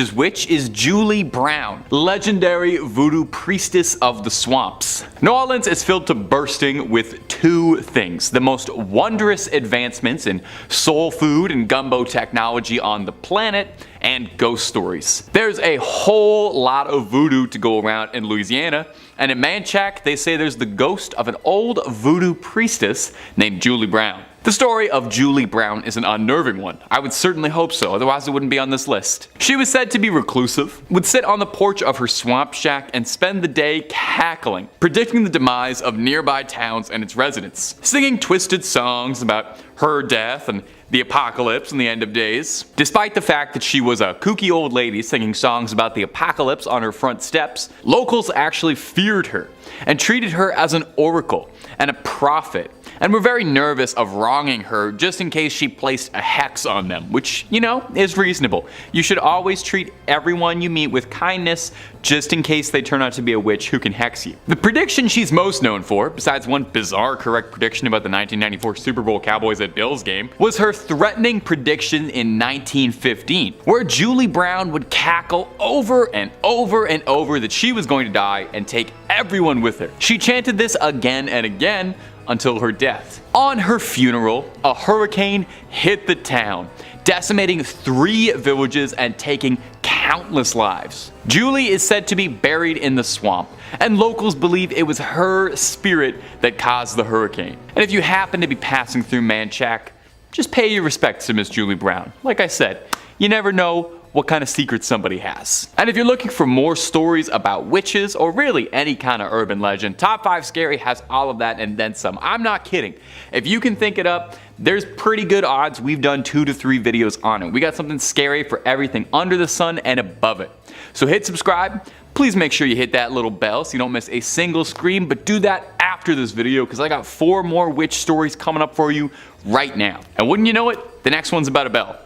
is Julie Brown, legendary voodoo priestess of the swamps. New Orleans is filled to bursting with 2 things: the most wondrous advancements in soul food and gumbo technology on the planet, and ghost stories. There's a whole lot of voodoo to go around in Louisiana, and in Manchac they say there's the ghost of an old voodoo priestess named Julie Brown. The story of Julie Brown is an unnerving one. I would certainly hope so, otherwise it wouldn't be on this list. She was said to be reclusive, would sit on the porch of her swamp shack and spend the day cackling, predicting the demise of nearby towns and its residents, singing twisted songs about her death and the apocalypse and the end of days. Despite the fact that she was a kooky old lady singing songs about the apocalypse on her front steps, locals actually feared her and treated her as an oracle and a prophet, and were very nervous of wronging her just in case she placed a hex on them, which, you know, is reasonable. You should always treat everyone you meet with kindness just in case they turn out to be a witch who can hex you. The prediction she's most known for, besides one bizarre correct prediction about the 1994 Super Bowl Cowboys at Bills game, was her threatening prediction in 1915, where Julie Brown would cackle over and over and over that she was going to die and take everyone with her. She chanted this again and again until her death. On her funeral, a hurricane hit the town, decimating 3 villages and taking countless lives. Julie is said to be buried in the swamp, and locals believe it was her spirit that caused the hurricane. And if you happen to be passing through Manchac, just pay your respects to Miss Julie Brown. Like I said, you never know what kind of secrets somebody has. And if you're looking for more stories about witches, or really any kind of urban legend, Top 5 Scary has all of that and then some. I'm not kidding. If you can think it up, there's pretty good odds we've done 2 to 3 videos on it. We got something scary for everything under the sun and above it. So hit subscribe. Please make sure you hit that little bell so you don't miss a single scream, but do that after this video because I got 4 more witch stories coming up for you right now. And wouldn't you know it, the next one's about a bell.